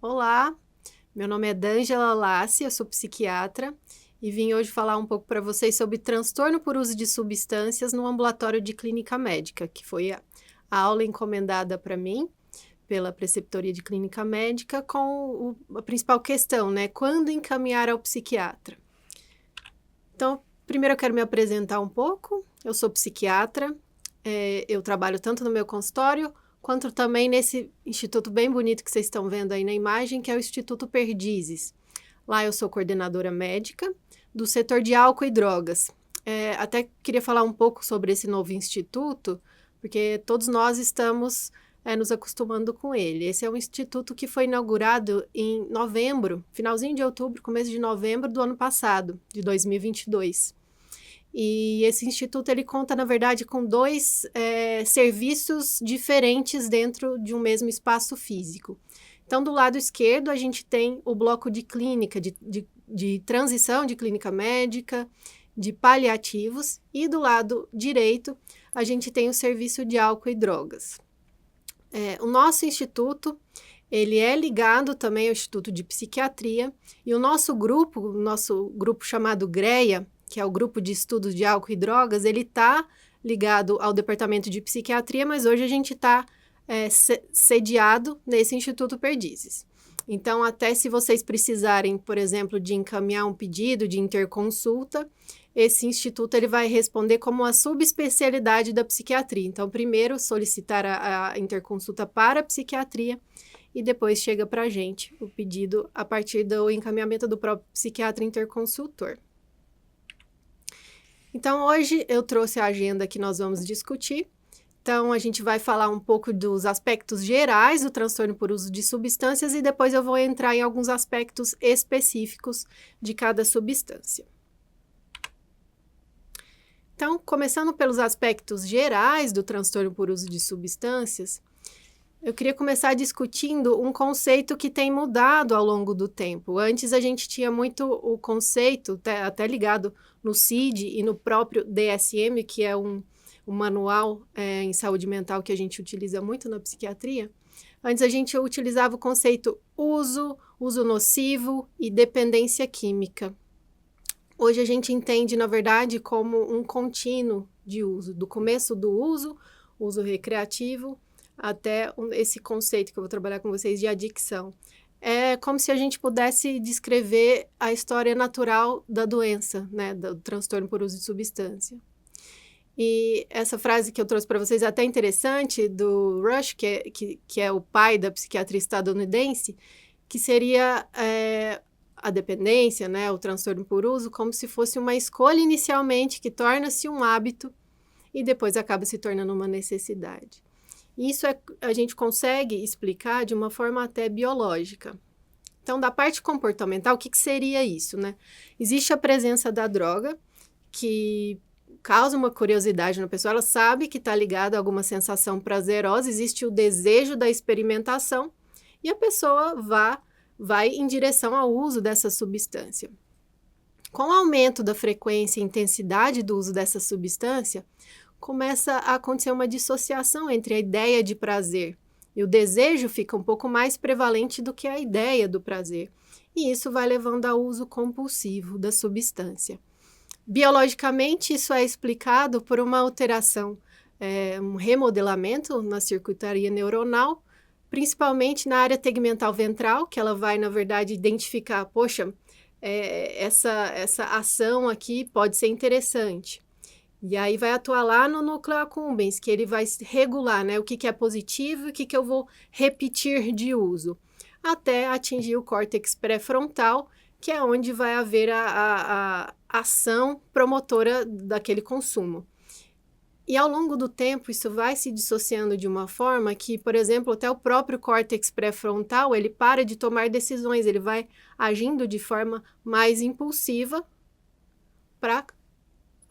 Olá, meu nome é D'Angela Lassi, eu sou psiquiatra e vim hoje falar um pouco para vocês sobre transtorno por uso de substâncias no ambulatório de clínica médica, que foi a aula encomendada para mim pela preceptoria de clínica médica com a principal questão, né? Quando encaminhar ao psiquiatra? Então, primeiro eu quero me apresentar um pouco. Eu sou psiquiatra, eu trabalho tanto no meu consultório quanto também nesse instituto bem bonito que vocês estão vendo aí na imagem, que é o Instituto Perdizes. Lá eu sou coordenadora médica do setor de álcool e drogas. Até queria falar um pouco sobre esse novo instituto, porque todos nós estamos nos acostumando com ele. Esse é um instituto que foi inaugurado em novembro, finalzinho de outubro, começo de novembro do ano passado, de 2022. E esse instituto ele conta, na verdade, com dois serviços diferentes dentro de um mesmo espaço físico. Então, do lado esquerdo, a gente tem o bloco de clínica, de transição de clínica médica, de paliativos, e do lado direito, a gente tem o serviço de álcool e drogas. O nosso instituto, ele é ligado também ao Instituto de Psiquiatria, e o nosso grupo chamado GREA, que é o Grupo de Estudos de Álcool e Drogas, ele está ligado ao Departamento de Psiquiatria, mas hoje a gente está sediado nesse Instituto Perdizes. Então, até se vocês precisarem, por exemplo, de encaminhar um pedido de interconsulta, esse instituto ele vai responder como uma subespecialidade da psiquiatria. Então, primeiro solicitar a interconsulta para a psiquiatria e depois chega para a gente o pedido a partir do encaminhamento do próprio psiquiatra interconsultor. Então, hoje eu trouxe a agenda que nós vamos discutir. Então, a gente vai falar um pouco dos aspectos gerais do transtorno por uso de substâncias e depois eu vou entrar em alguns aspectos específicos de cada substância. Então, começando pelos aspectos gerais do transtorno por uso de substâncias, eu queria começar discutindo um conceito que tem mudado ao longo do tempo. Antes a gente tinha muito o conceito, até ligado no CID e no próprio DSM, que é um manual em saúde mental que a gente utiliza muito na psiquiatria. Antes a gente utilizava o conceito uso nocivo e dependência química. Hoje a gente entende, na verdade, como um contínuo de uso, do começo do uso recreativo, até esse conceito que eu vou trabalhar com vocês de adicção. É como se a gente pudesse descrever a história natural da doença, né, do transtorno por uso de substância. E essa frase que eu trouxe para vocês é até interessante, do Rush, que é o pai da psiquiatria estadunidense, que seria a dependência, né, o transtorno por uso, como se fosse uma escolha inicialmente que torna-se um hábito e depois acaba se tornando uma necessidade. Isso a gente consegue explicar de uma forma até biológica. Então, da parte comportamental, o que seria isso, né? Existe a presença da droga, que causa uma curiosidade na pessoa, ela sabe que está ligada a alguma sensação prazerosa, existe o desejo da experimentação, e a pessoa vai em direção ao uso dessa substância. Com o aumento da frequência e intensidade do uso dessa substância, começa a acontecer uma dissociação entre a ideia de prazer e o desejo fica um pouco mais prevalente do que a ideia do prazer. E isso vai levando ao uso compulsivo da substância. Biologicamente, isso é explicado por uma alteração, um remodelamento na circuitaria neuronal, principalmente na área tegmental ventral, que ela vai, na verdade, identificar, poxa, essa ação aqui pode ser interessante. E aí vai atuar lá no núcleo accumbens, que ele vai regular, né, o que é positivo e o que eu vou repetir de uso, até atingir o córtex pré-frontal, que é onde vai haver a ação promotora daquele consumo. E ao longo do tempo, isso vai se dissociando de uma forma que, por exemplo, até o próprio córtex pré-frontal, ele para de tomar decisões, ele vai agindo de forma mais impulsiva para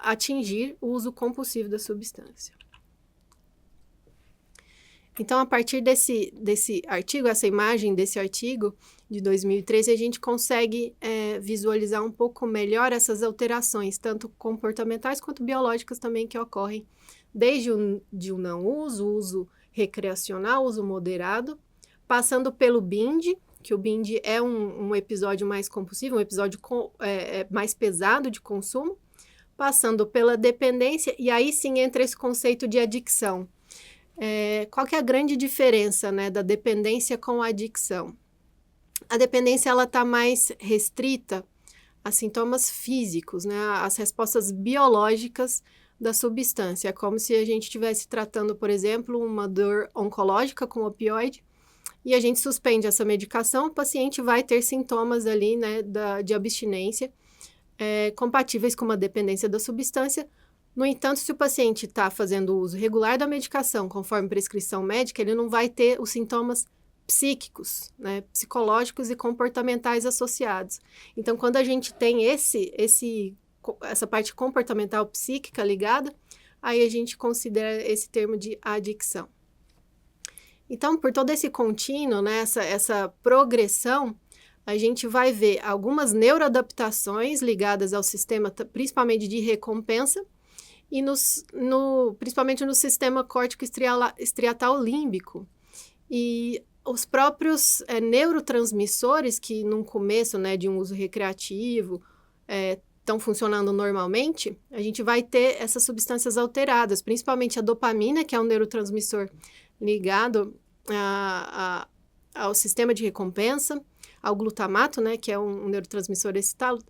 atingir o uso compulsivo da substância. Então, a partir desse artigo, essa imagem desse artigo de 2013, a gente consegue visualizar um pouco melhor essas alterações, tanto comportamentais quanto biológicas também, que ocorrem desde o não uso, uso recreacional, uso moderado, passando pelo binge, que o binge é um episódio mais compulsivo, um episódio mais pesado de consumo, passando pela dependência, e aí sim entra esse conceito de adicção. Qual que é a grande diferença, né, da dependência com a adicção? A dependência ela está mais restrita a sintomas físicos, né, as respostas biológicas da substância. É como se a gente estivesse tratando, por exemplo, uma dor oncológica com opioide, e a gente suspende essa medicação, o paciente vai ter sintomas ali, né, de abstinência, compatíveis com uma dependência da substância. No entanto, se o paciente está fazendo uso regular da medicação, conforme prescrição médica, ele não vai ter os sintomas psíquicos, né, psicológicos e comportamentais associados. Então, quando a gente tem essa parte comportamental psíquica ligada, aí a gente considera esse termo de adicção. Então, por todo esse contínuo, né, essa progressão, a gente vai ver algumas neuroadaptações ligadas ao sistema, principalmente de recompensa, e principalmente no sistema córtico-estriatal límbico. E os próprios neurotransmissores, que no começo, né, de um uso recreativo, estão funcionando normalmente, a gente vai ter essas substâncias alteradas, principalmente a dopamina, que é um neurotransmissor ligado ao sistema de recompensa, ao glutamato, né, que é um neurotransmissor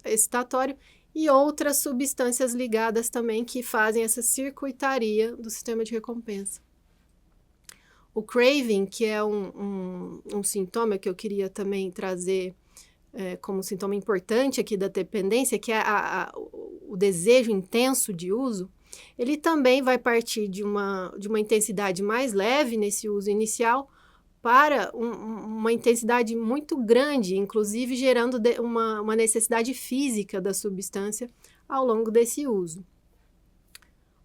excitatório, e outras substâncias ligadas também que fazem essa circuitaria do sistema de recompensa. O craving, que é um sintoma que eu queria também trazer como sintoma importante aqui da dependência, que é o desejo intenso de uso, ele também vai partir de uma intensidade mais leve nesse uso inicial para uma intensidade muito grande, inclusive gerando uma necessidade física da substância ao longo desse uso.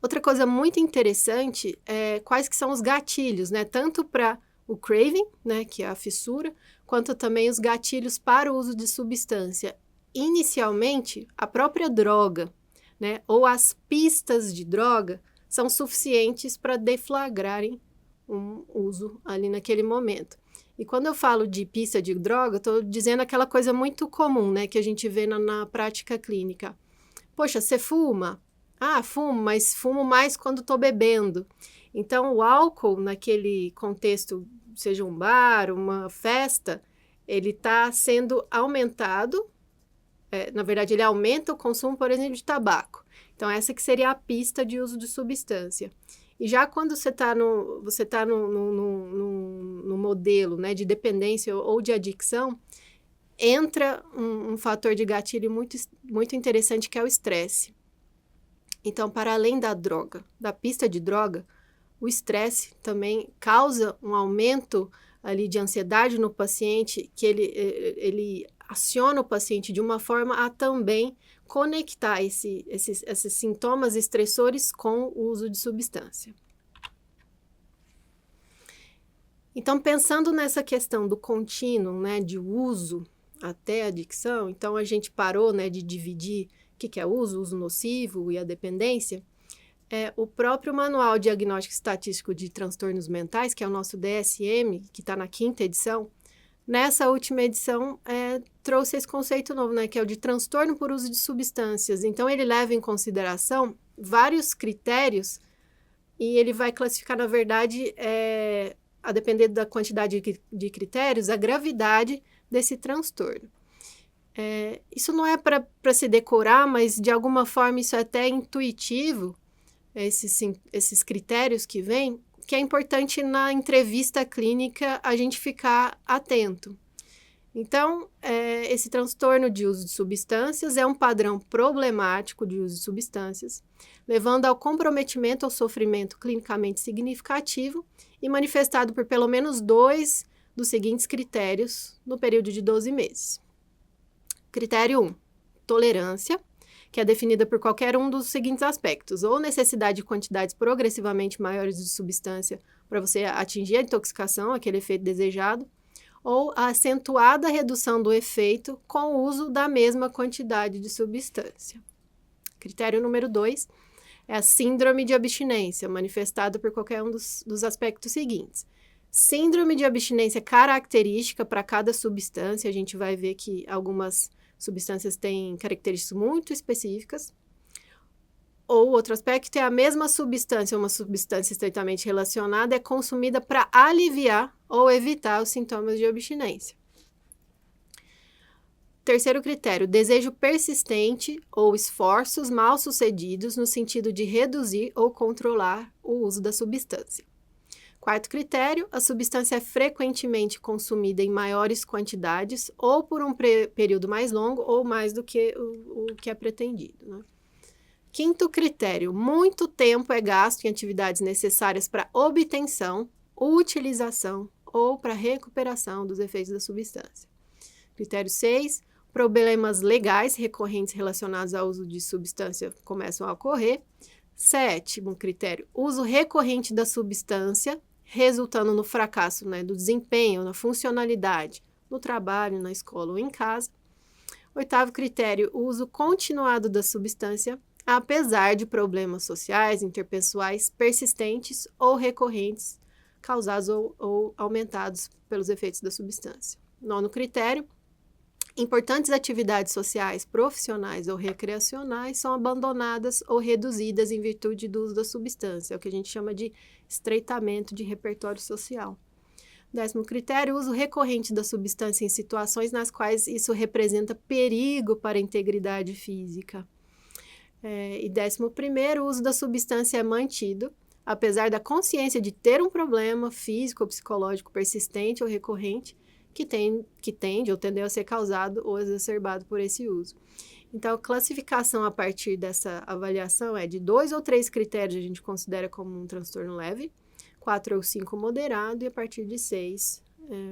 Outra coisa muito interessante é quais que são os gatilhos, né? Tanto para o craving, né, que é a fissura, quanto também os gatilhos para o uso de substância. Inicialmente, a própria droga, né, ou as pistas de droga são suficientes para deflagrarem um uso ali naquele momento. E quando eu falo de pista de droga, estou dizendo aquela coisa muito comum, né, que a gente vê na prática clínica. Poxa, você fuma? Ah, fumo, mas fumo mais quando estou bebendo. Então, o álcool, naquele contexto, seja um bar, uma festa, ele está sendo aumentado. Na verdade, ele aumenta o consumo, por exemplo, de tabaco. Então, essa que seria a pista de uso de substância. E já quando você está no modelo, né, de dependência ou de adicção, entra um fator de gatilho muito, muito interessante, que é o estresse. Então, para além da droga, da pista de droga, o estresse também causa um aumento ali de ansiedade no paciente, que ele aciona o paciente de uma forma a também conectar esses sintomas estressores com o uso de substância. Então, pensando nessa questão do contínuo, né, de uso até adicção, então a gente parou, né, de dividir o que é o uso nocivo e a dependência. O próprio Manual Diagnóstico Estatístico de Transtornos Mentais, que é o nosso DSM, que está na 5ª edição, nessa última edição trouxe esse conceito novo, né, que é o de transtorno por uso de substâncias. Então, ele leva em consideração vários critérios e ele vai classificar, na verdade, a depender da quantidade de critérios, a gravidade desse transtorno. Isso não é para se decorar, mas de alguma forma isso é até intuitivo, esses critérios que vêm, que é importante na entrevista clínica a gente ficar atento. Então, esse transtorno de uso de substâncias é um padrão problemático de uso de substâncias, levando ao comprometimento ou sofrimento clinicamente significativo e manifestado por pelo menos 2 dos seguintes critérios no período de 12 meses. Critério 1, tolerância, que é definida por qualquer um dos seguintes aspectos, ou necessidade de quantidades progressivamente maiores de substância para você atingir a intoxicação, aquele efeito desejado, ou a acentuada redução do efeito com o uso da mesma quantidade de substância. Critério número 2 é a síndrome de abstinência, manifestada por qualquer um dos aspectos seguintes. Síndrome de abstinência característica para cada substância. A gente vai ver que algumas substâncias têm características muito específicas. Ou outro aspecto é a mesma substância, uma substância estreitamente relacionada, é consumida para aliviar ou evitar os sintomas de abstinência. Terceiro critério, desejo persistente ou esforços mal sucedidos no sentido de reduzir ou controlar o uso da substância. Quarto critério, a substância é frequentemente consumida em maiores quantidades ou por um período mais longo ou mais do que o que é pretendido, né? Quinto critério, muito tempo é gasto em atividades necessárias para obtenção, utilização ou para recuperação dos efeitos da substância. Critério 6, problemas legais recorrentes relacionados ao uso de substância começam a ocorrer. Sétimo critério, uso recorrente da substância, resultando no fracasso, né, do desempenho, na funcionalidade, no trabalho, na escola ou em casa. Oitavo critério, uso continuado da substância, apesar de problemas sociais, interpessoais persistentes ou recorrentes, causados ou aumentados pelos efeitos da substância. Nono critério, importantes atividades sociais, profissionais ou recreacionais são abandonadas ou reduzidas em virtude do uso da substância, é o que a gente chama de estreitamento de repertório social. 10º critério, uso recorrente da substância em situações nas quais isso representa perigo para a integridade física. E 11º, o uso da substância é mantido, apesar da consciência de ter um problema físico ou psicológico persistente ou recorrente, que tende ou tendeu a ser causado ou exacerbado por esse uso. Então, a classificação a partir dessa avaliação é de 2 ou 3 critérios a gente considera como um transtorno leve, 4 ou 5 moderado e a partir de 6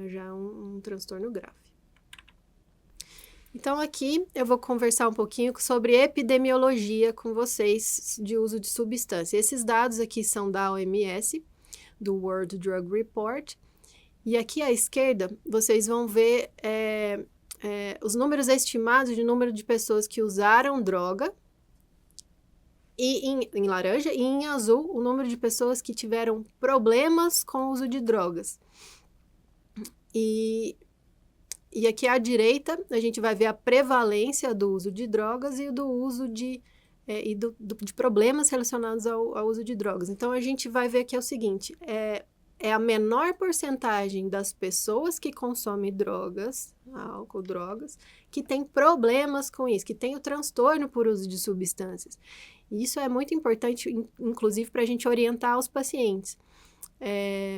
já um transtorno grave. Então, aqui eu vou conversar um pouquinho sobre epidemiologia com vocês de uso de substância. Esses dados aqui são da OMS, do World Drug Report, e aqui à esquerda vocês vão ver os números estimados de número de pessoas que usaram droga, e em laranja, e em azul o número de pessoas que tiveram problemas com o uso de drogas. E aqui à direita, a gente vai ver a prevalência do uso de drogas e do uso de problemas relacionados ao uso de drogas. Então, a gente vai ver que é o seguinte, é a menor porcentagem das pessoas que consomem drogas, álcool, drogas, que tem problemas com isso, que tem o transtorno por uso de substâncias. E isso é muito importante, inclusive, para a gente orientar os pacientes.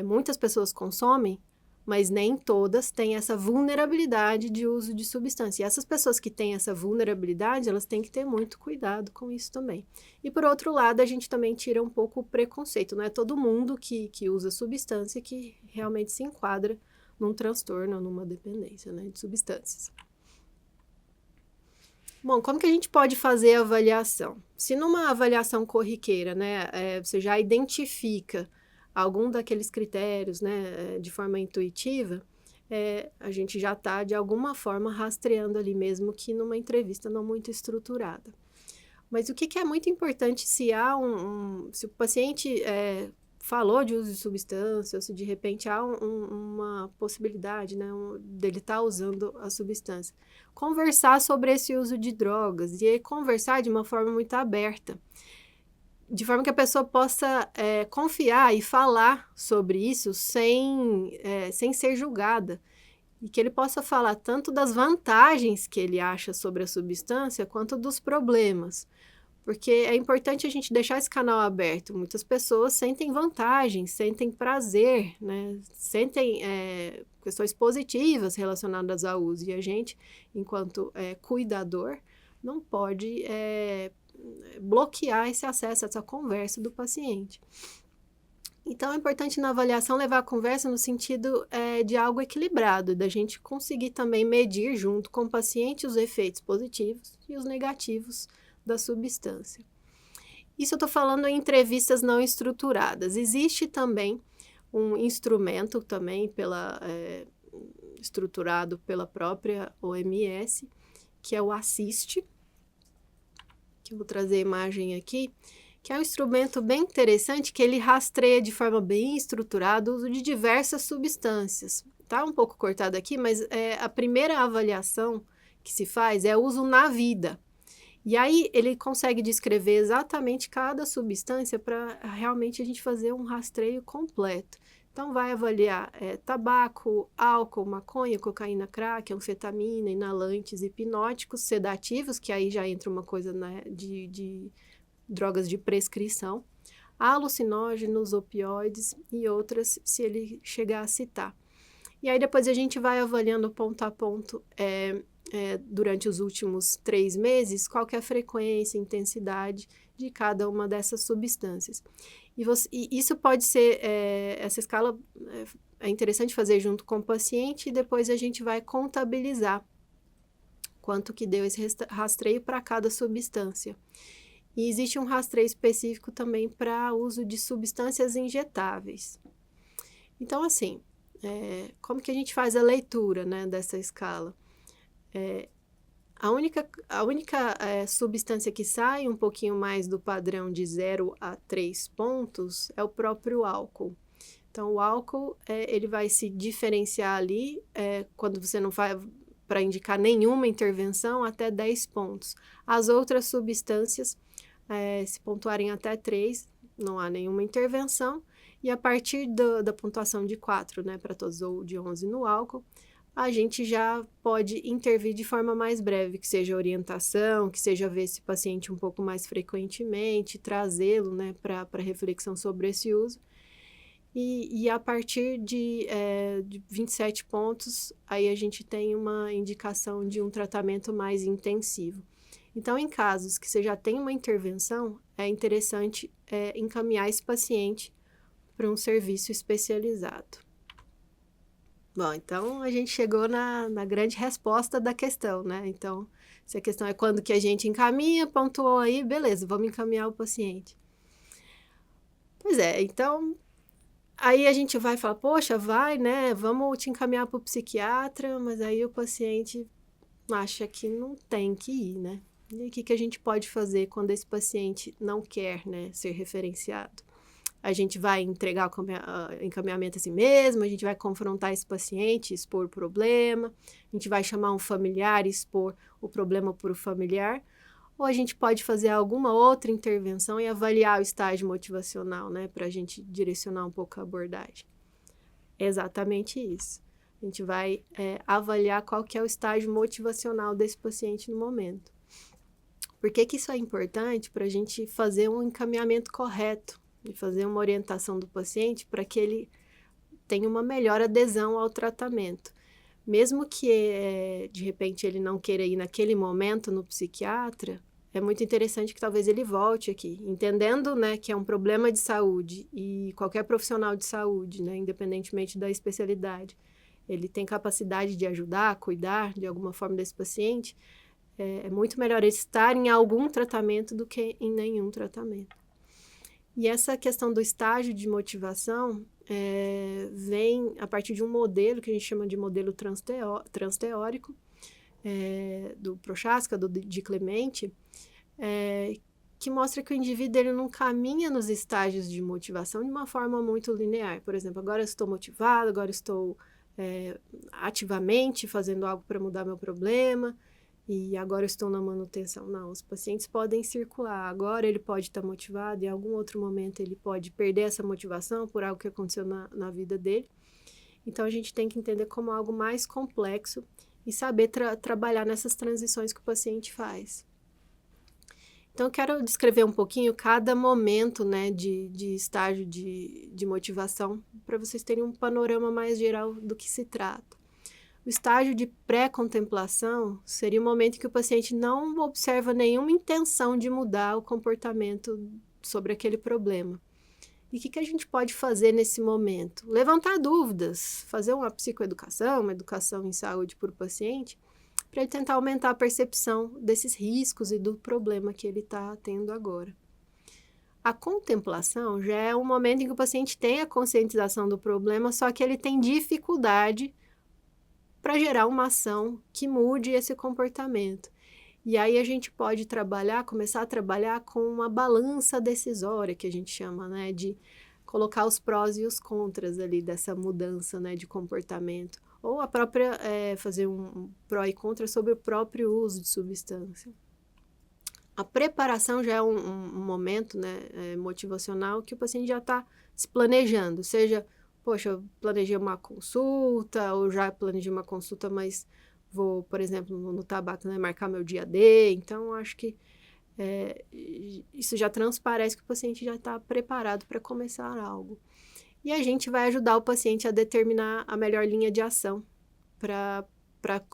Muitas pessoas consomem, mas nem todas têm essa vulnerabilidade de uso de substância. E essas pessoas que têm essa vulnerabilidade, elas têm que ter muito cuidado com isso também. E por outro lado, a gente também tira um pouco o preconceito. Não é todo mundo que usa substância que realmente se enquadra num transtorno ou numa dependência, né, de substâncias. Bom, como que a gente pode fazer a avaliação? Se numa avaliação corriqueira, né, você já identifica algum daqueles critérios, né, de forma intuitiva, a gente já está, de alguma forma, rastreando ali, mesmo que numa entrevista não muito estruturada. Mas o que é muito importante se se o paciente falou de uso de substância, ou se de repente há uma possibilidade, né, dele estar usando a substância. Conversar sobre esse uso de drogas, e conversar de uma forma muito aberta, de forma que a pessoa possa confiar e falar sobre isso sem ser julgada. E que ele possa falar tanto das vantagens que ele acha sobre a substância, quanto dos problemas. Porque é importante a gente deixar esse canal aberto. Muitas pessoas sentem vantagens, sentem prazer, né? Sentem questões positivas relacionadas ao uso. E a gente, enquanto cuidador, não pode bloquear esse acesso, essa conversa do paciente. Então, é importante na avaliação levar a conversa no sentido de algo equilibrado, da gente conseguir também medir junto com o paciente os efeitos positivos e os negativos da substância. Isso eu estou falando em entrevistas não estruturadas. Existe também um instrumento também estruturado pela própria OMS, que é o ASSIST, que eu vou trazer a imagem aqui, que é um instrumento bem interessante, que ele rastreia de forma bem estruturada o uso de diversas substâncias. Tá um pouco cortado aqui, mas a primeira avaliação que se faz é o uso na vida. E aí ele consegue descrever exatamente cada substância para realmente a gente fazer um rastreio completo. Então vai avaliar tabaco, álcool, maconha, cocaína, crack, anfetamina, inalantes, hipnóticos, sedativos, que aí já entra uma coisa, né, de drogas de prescrição, alucinógenos, opioides e outras, se ele chegar a citar. E aí depois a gente vai avaliando ponto a ponto, durante os últimos 3 meses, qual que é a frequência, intensidade de cada uma dessas substâncias. E isso pode ser, essa escala é interessante fazer junto com o paciente e depois a gente vai contabilizar quanto que deu esse rastreio para cada substância. E existe um rastreio específico também para uso de substâncias injetáveis. Então, assim, como que a gente faz a leitura, né, dessa escala? A única substância que sai um pouquinho mais do padrão de 0 a 3 pontos é o próprio álcool. Então, o álcool, ele vai se diferenciar ali, quando você não vai para indicar nenhuma intervenção, até 10 pontos. As outras substâncias, se pontuarem até 3, não há nenhuma intervenção. E a partir da pontuação de 4, né, para todos, ou de 11 no álcool, a gente já pode intervir de forma mais breve, que seja orientação, que seja ver esse paciente um pouco mais frequentemente, trazê-lo, né, para reflexão sobre esse uso. E a partir de 27 pontos, aí a gente tem uma indicação de um tratamento mais intensivo. Então, em casos que você já tem uma intervenção, é interessante encaminhar esse paciente para um serviço especializado. Bom, então a gente chegou na grande resposta da questão, né? Então, se a questão é quando que a gente encaminha, pontuou aí, beleza, vamos encaminhar o paciente. Pois é, então, aí a gente vai falar, poxa, vai, né? Vamos te encaminhar para o psiquiatra, mas aí o paciente acha que não tem que ir, né? E o que a gente pode fazer quando esse paciente não quer, né, ser referenciado? A gente vai entregar o encaminhamento assim mesmo, a gente vai confrontar esse paciente, expor o problema, a gente vai chamar um familiar e expor o problema para o familiar, ou a gente pode fazer alguma outra intervenção e avaliar o estágio motivacional, né, para a gente direcionar um pouco a abordagem. É exatamente isso. A gente vai avaliar qual que é o estágio motivacional desse paciente no momento. Por que isso é importante? Para a gente fazer um encaminhamento correto e fazer uma orientação do paciente para que ele tenha uma melhor adesão ao tratamento. Mesmo que, de repente, ele não queira ir naquele momento no psiquiatra, é muito interessante que talvez ele volte aqui, entendendo, né, que é um problema de saúde e qualquer profissional de saúde, né, independentemente da especialidade, ele tem capacidade de ajudar, cuidar de alguma forma desse paciente. É muito melhor ele estar em algum tratamento do que em nenhum tratamento. E essa questão do estágio de motivação vem a partir de um modelo que a gente chama de modelo transteórico, do Prochaska, de Clemente, que mostra que o indivíduo ele não caminha nos estágios de motivação de uma forma muito linear. Por exemplo, agora eu estou motivado, agora eu estou ativamente fazendo algo para mudar meu problema, e agora eu estou na manutenção. Não, os pacientes podem circular. Agora ele pode estar motivado, em algum outro momento ele pode perder essa motivação por algo que aconteceu na vida dele. Então, a gente tem que entender como algo mais complexo e saber trabalhar nessas transições que o paciente faz. Então, eu quero descrever um pouquinho cada momento, né, de estágio de motivação, para vocês terem um panorama mais geral do que se trata. O estágio de pré-contemplação seria o momento em que o paciente não observa nenhuma intenção de mudar o comportamento sobre aquele problema. E o que a gente pode fazer nesse momento? Levantar dúvidas, fazer uma psicoeducação, uma educação em saúde para o paciente, para ele tentar aumentar a percepção desses riscos e do problema que ele está tendo agora. A contemplação já é um momento em que o paciente tem a conscientização do problema, só que ele tem dificuldade para gerar uma ação que mude esse comportamento. E aí a gente pode começar a trabalhar com uma balança decisória, que a gente chama, né, de colocar os prós e os contras ali dessa mudança, né, de comportamento. Ou a própria, fazer um pró e contra sobre o próprio uso de substância. A preparação já é um momento, né, motivacional que o paciente já está se planejando, seja, poxa, eu planejei uma consulta, ou já planejei uma consulta, mas vou, por exemplo, no tabaco, né, marcar meu dia D, então acho que isso já transparece que o paciente já está preparado para começar algo. E a gente vai ajudar o paciente a determinar a melhor linha de ação para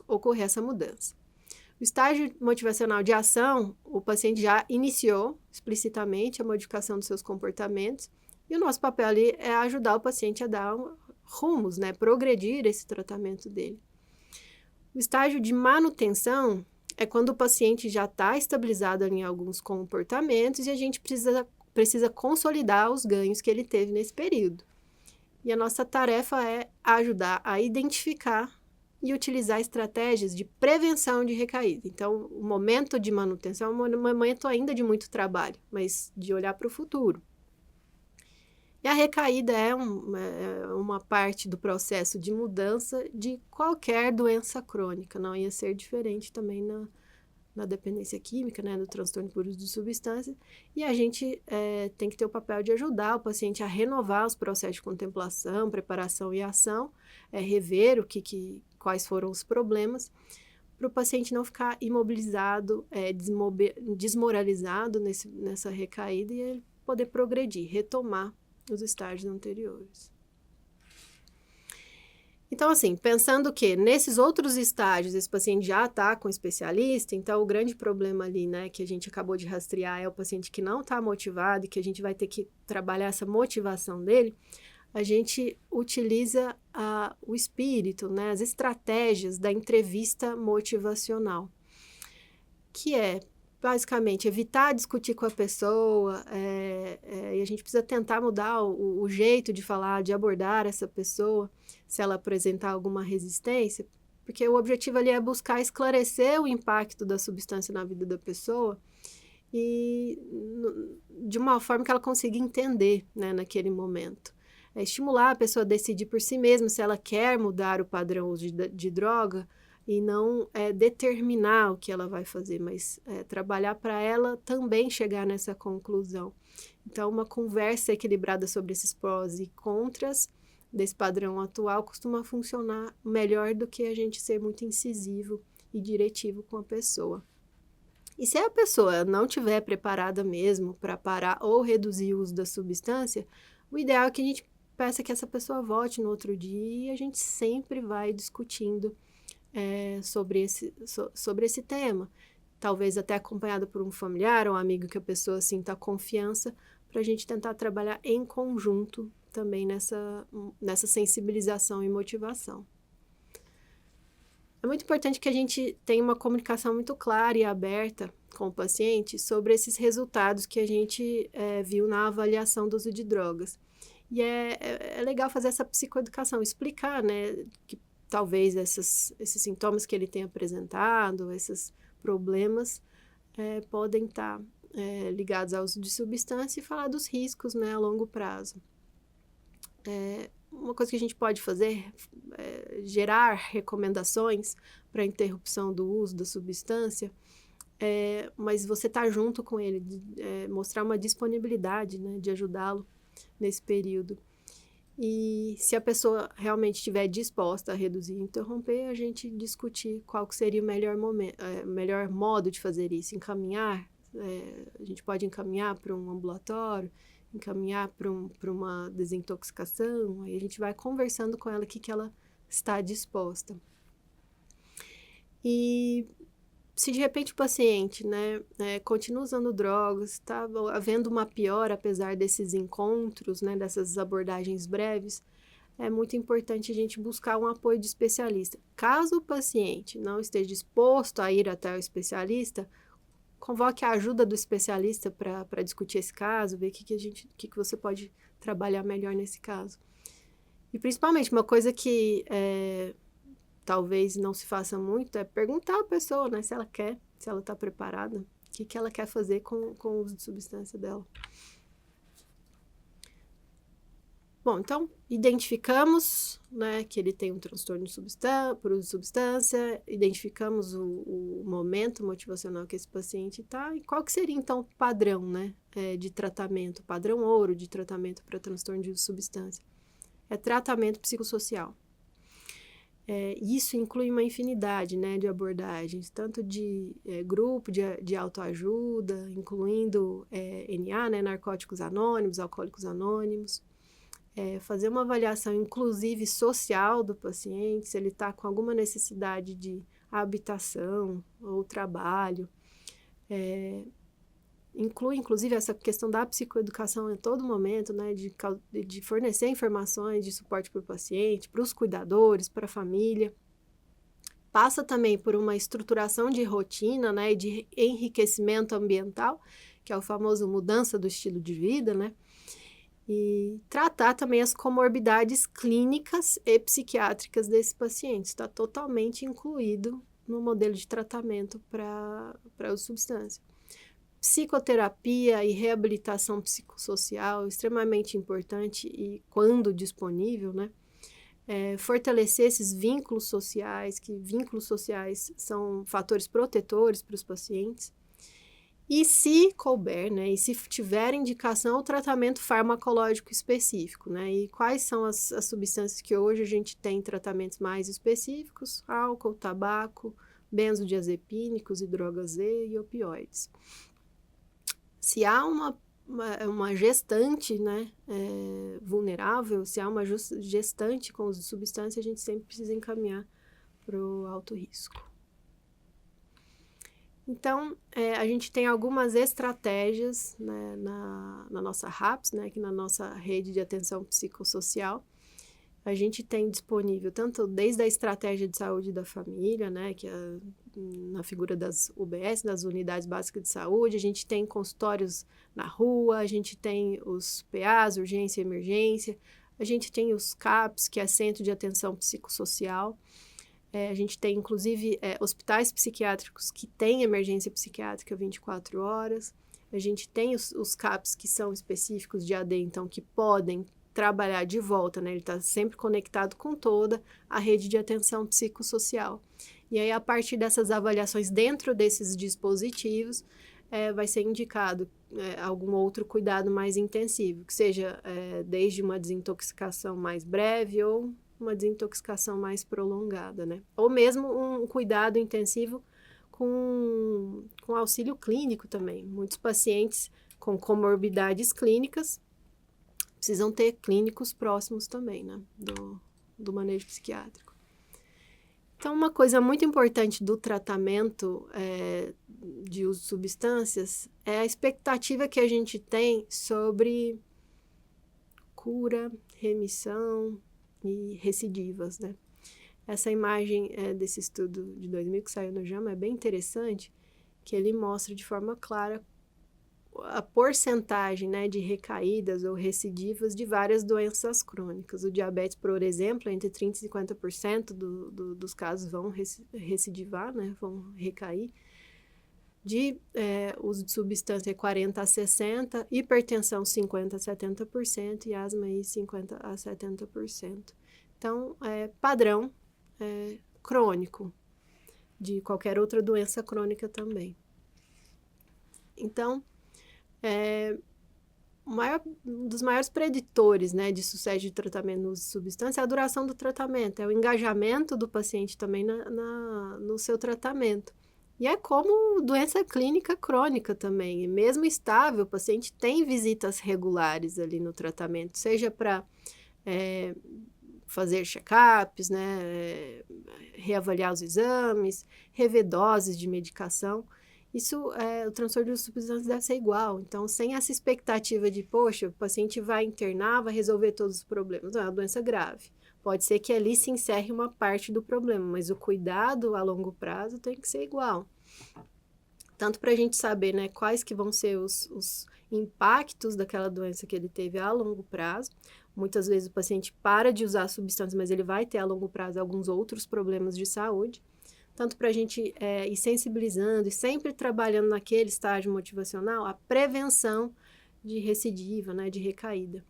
ocorrer essa mudança. O estágio motivacional de ação, o paciente já iniciou explicitamente a modificação dos seus comportamentos, e o nosso papel ali é ajudar o paciente a dar rumos, né, progredir esse tratamento dele. O estágio de manutenção é quando o paciente já está estabilizado em alguns comportamentos e a gente precisa consolidar os ganhos que ele teve nesse período. E a nossa tarefa é ajudar a identificar e utilizar estratégias de prevenção de recaída. Então, o momento de manutenção é um momento ainda de muito trabalho, mas de olhar para o futuro. E a recaída é uma parte do processo de mudança de qualquer doença crônica, não ia ser diferente também na dependência química, né, no transtorno por uso de substâncias, e a gente tem que ter o papel de ajudar o paciente a renovar os processos de contemplação, preparação e ação, rever quais foram os problemas, para o paciente não ficar imobilizado, desmoralizado nessa recaída e ele poder progredir, retomar os estágios anteriores. Então, assim, pensando que nesses outros estágios esse paciente já está com especialista, então o grande problema ali, né, que a gente acabou de rastrear é o paciente que não está motivado e que a gente vai ter que trabalhar essa motivação dele, a gente utiliza o espírito, né, as estratégias da entrevista motivacional, que é basicamente evitar discutir com a pessoa, e a gente precisa tentar mudar o jeito de falar, de abordar essa pessoa, se ela apresentar alguma resistência, porque o objetivo ali é buscar esclarecer o impacto da substância na vida da pessoa e de uma forma que ela consiga entender, né, naquele momento. É estimular a pessoa a decidir por si mesma se ela quer mudar o padrão de droga e não determinar o que ela vai fazer, mas trabalhar para ela também chegar nessa conclusão. Então, uma conversa equilibrada sobre esses prós e contras desse padrão atual costuma funcionar melhor do que a gente ser muito incisivo e diretivo com a pessoa. E se a pessoa não estiver preparada mesmo para parar ou reduzir o uso da substância, o ideal é que a gente peça que essa pessoa volte no outro dia e a gente sempre vai discutindo sobre esse tema, talvez até acompanhado por um familiar ou um amigo que a pessoa sinta confiança, para a gente tentar trabalhar em conjunto também nessa sensibilização e motivação. É muito importante que a gente tenha uma comunicação muito clara e aberta com o paciente sobre esses resultados que a gente viu na avaliação do uso de drogas. E é legal fazer essa psicoeducação, explicar, né, que talvez esses sintomas que ele tem apresentado, esses problemas, podem estar ligados ao uso de substância e falar dos riscos, né, a longo prazo. Uma coisa que a gente pode fazer é gerar recomendações para interrupção do uso da substância, mas você tá junto com ele, mostrar uma disponibilidade, né, de ajudá-lo nesse período. E se a pessoa realmente estiver disposta a reduzir e interromper, a gente discutir qual que seria o melhor modo de fazer isso. Encaminhar, a gente pode encaminhar para um ambulatório, encaminhar para uma desintoxicação, aí a gente vai conversando com ela o que ela está disposta. E se de repente o paciente, né, continua usando drogas, está havendo uma piora apesar desses encontros, né, dessas abordagens breves, é muito importante a gente buscar um apoio de especialista. Caso o paciente não esteja disposto a ir até o especialista, convoque a ajuda do especialista para discutir esse caso, ver o que você pode trabalhar melhor nesse caso. E principalmente uma coisa que talvez não se faça muito, é perguntar à pessoa, né, se ela quer Se ela está preparada, o que ela quer fazer com o uso de substância dela. Bom, então, identificamos, né, que ele tem um transtorno por uso de substância, identificamos o momento motivacional que esse paciente está, e qual que seria, então, o padrão, né, de tratamento, padrão ouro de tratamento para transtorno de uso de substância? É tratamento psicossocial. Isso inclui uma infinidade, né, de abordagens, tanto de grupo de autoajuda, incluindo NA, né, Narcóticos Anônimos, Alcoólicos Anônimos, fazer uma avaliação, inclusive, social do paciente, se ele está com alguma necessidade de habitação ou trabalho. Inclui, inclusive, essa questão da psicoeducação em todo momento, né, de fornecer informações de suporte para o paciente, para os cuidadores, para a família. Passa também por uma estruturação de rotina, né, e de enriquecimento ambiental, que é o famoso mudança do estilo de vida, né, e tratar também as comorbidades clínicas e psiquiátricas desse paciente. Está totalmente incluído no modelo de tratamento para a substância. Psicoterapia e reabilitação psicossocial, extremamente importante e, quando disponível, né, fortalecer esses vínculos sociais, que vínculos sociais são fatores protetores para os pacientes. E se couber, né, e se tiver indicação, o tratamento farmacológico específico, né, e quais são as substâncias que hoje a gente tem tratamentos mais específicos? Álcool, tabaco, benzodiazepínicos e drogas Z e opioides. Se há uma gestante, né, vulnerável, se há uma gestante com uso de substância, a gente sempre precisa encaminhar para o alto risco. Então, a gente tem algumas estratégias, né, na nossa RAPS, né, aqui na nossa rede de atenção psicossocial. A gente tem disponível tanto desde a estratégia de saúde da família, né, que é na figura das UBS, das Unidades Básicas de Saúde, a gente tem consultórios na rua, a gente tem os PAs, urgência e emergência, a gente tem os CAPs, que é Centro de Atenção Psicossocial. A gente tem, inclusive, hospitais psiquiátricos que têm emergência psiquiátrica 24 horas. A gente tem os CAPs que são específicos de AD, então, que podem trabalhar de volta, né? Ele está sempre conectado com toda a rede de atenção psicossocial. E aí, a partir dessas avaliações dentro desses dispositivos, vai ser indicado algum outro cuidado mais intensivo, que seja desde uma desintoxicação mais breve ou uma desintoxicação mais prolongada, né? Ou mesmo um cuidado intensivo com auxílio clínico também. Muitos pacientes com comorbidades clínicas precisam ter clínicos próximos também, né? Do manejo psiquiátrico. Então, uma coisa muito importante do tratamento de uso de substâncias é a expectativa que a gente tem sobre cura, remissão e recidivas, né? Essa imagem desse estudo de 2000 que saiu no JAMA é bem interessante, que ele mostra de forma clara a porcentagem, né, de recaídas ou recidivas de várias doenças crônicas. O diabetes, por exemplo, entre 30% e 50% dos casos vão recidivar, né, vão recair. De uso de substância 40% a 60%, hipertensão 50% a 70% e asma aí 50% a 70%. Então, padrão crônico, de qualquer outra doença crônica também. Então, um dos maiores preditores, né, de sucesso de tratamento no uso de substância é a duração do tratamento, é o engajamento do paciente também no seu tratamento. E é como doença clínica crônica também, e mesmo estável, o paciente tem visitas regulares ali no tratamento, seja para fazer check-ups, né, reavaliar os exames, rever doses de medicação. Isso, o transtorno de substância deve ser igual. Então, sem essa expectativa de, poxa, o paciente vai internar, vai resolver todos os problemas. Não, é uma doença grave. Pode ser que ali se encerre uma parte do problema, mas o cuidado a longo prazo tem que ser igual. Tanto para a gente saber, né, quais que vão ser os impactos daquela doença que ele teve a longo prazo. Muitas vezes o paciente para de usar a substância, mas ele vai ter a longo prazo alguns outros problemas de saúde. tanto para a gente ir sensibilizando e sempre trabalhando naquele estágio motivacional, a prevenção de recidiva, né, de recaída.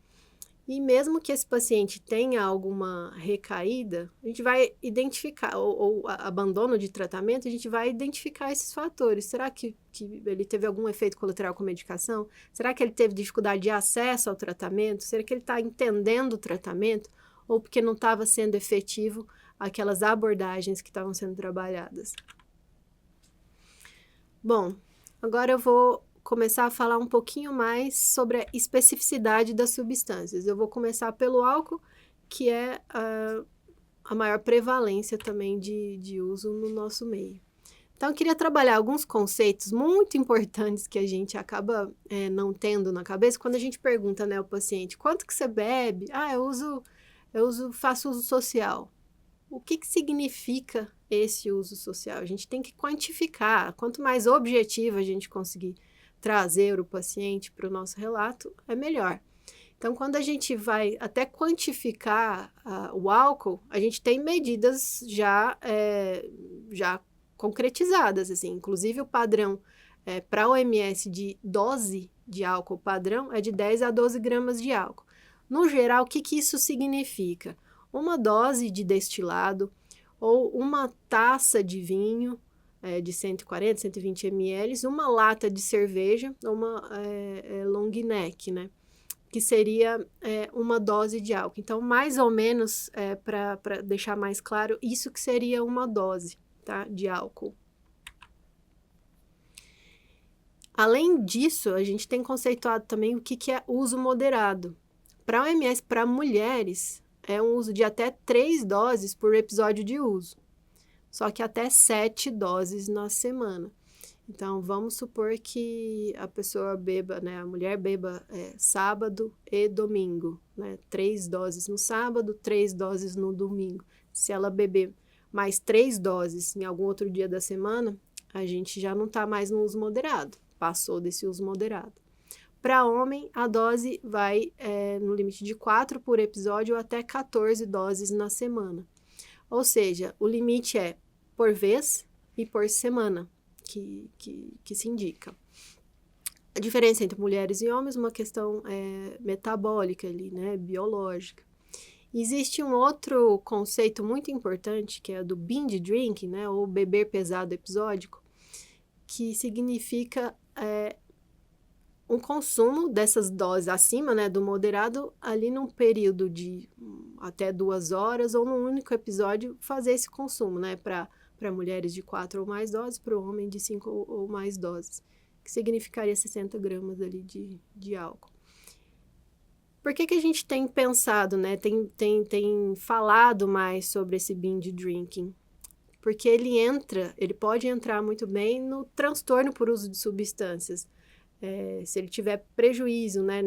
E mesmo que esse paciente tenha alguma recaída, a gente vai identificar, ou abandono de tratamento, a gente vai identificar esses fatores. Será que ele teve algum efeito colateral com a medicação? Será que ele teve dificuldade de acesso ao tratamento? Será que ele está entendendo o tratamento? Ou porque não estava sendo efetivo aquelas abordagens que estavam sendo trabalhadas? Bom, agora eu vou começar a falar um pouquinho mais sobre a especificidade das substâncias. Eu vou começar pelo álcool, que é a maior prevalência também de uso no nosso meio. Então, eu queria trabalhar alguns conceitos muito importantes que a gente acaba não tendo na cabeça quando a gente pergunta, né, ao paciente, quanto que você bebe? Ah, faço uso social. O que significa esse uso social? A gente tem que quantificar. Quanto mais objetivo a gente conseguir trazer o paciente para o nosso relato, é melhor. Então, quando a gente vai até quantificar o álcool, a gente tem medidas já concretizadas, assim. Inclusive, o padrão para a OMS de dose de álcool padrão é de 10 a 12 gramas de álcool. No geral, o que isso significa? Uma dose de destilado ou uma taça de vinho de 140, 120 ml, uma lata de cerveja ou uma long neck, né? Que seria uma dose de álcool. Então, mais ou menos, para deixar mais claro, isso que seria uma dose, tá, de álcool. Além disso, a gente tem conceituado também o que é uso moderado. Para a OMS, para mulheres, é um uso de até 3 doses por episódio de uso, só que até 7 doses na semana. Então, vamos supor que a pessoa beba, né, a mulher beba sábado e domingo, né, 3 doses no sábado, 3 doses no domingo. Se ela beber mais 3 doses em algum outro dia da semana, a gente já não está mais no uso moderado, passou desse uso moderado. Para homem, a dose vai no limite de 4 por episódio ou até 14 doses na semana. Ou seja, o limite é por vez e por semana que se indica. A diferença entre mulheres e homens é uma questão metabólica ali, né, biológica. Existe um outro conceito muito importante, que é do binge drinking, né, ou beber pesado episódico, que significa um consumo dessas doses acima, né, do moderado, ali num período de até 2 horas, ou num único episódio, fazer esse consumo, né, para mulheres de 4 ou mais doses, para o homem de 5 ou mais doses, que significaria 60 gramas ali de álcool. Por que a gente tem pensado, né, tem falado mais sobre esse binge drinking? Porque ele pode entrar muito bem no transtorno por uso de substâncias. Se ele tiver prejuízo, né,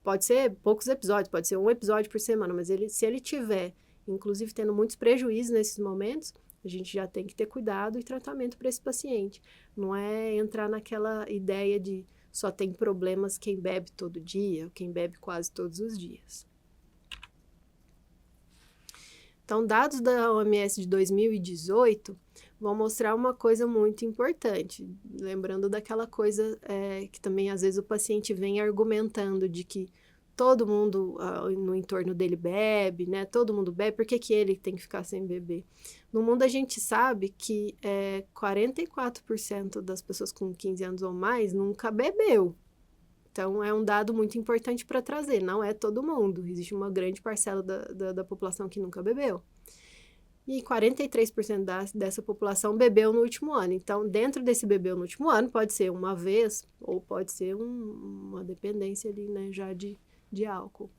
pode ser poucos episódios, pode ser um episódio por semana, mas se ele tiver, inclusive, tendo muitos prejuízos nesses momentos, a gente já tem que ter cuidado e tratamento para esse paciente. Não é entrar naquela ideia de só tem problemas quem bebe todo dia, ou quem bebe quase todos os dias. Então, dados da OMS de 2018 vão mostrar uma coisa muito importante, lembrando daquela coisa que também às vezes o paciente vem argumentando de que todo mundo no entorno dele bebe, né? Todo mundo bebe, por que ele tem que ficar sem beber? No mundo a gente sabe que 44% das pessoas com 15 anos ou mais nunca bebeu. Então, é um dado muito importante para trazer, não é todo mundo, existe uma grande parcela da população que nunca bebeu. E 43% dessa população bebeu no último ano. Então, dentro desse bebeu no último ano, pode ser uma vez, ou pode ser uma dependência ali, né, já de álcool.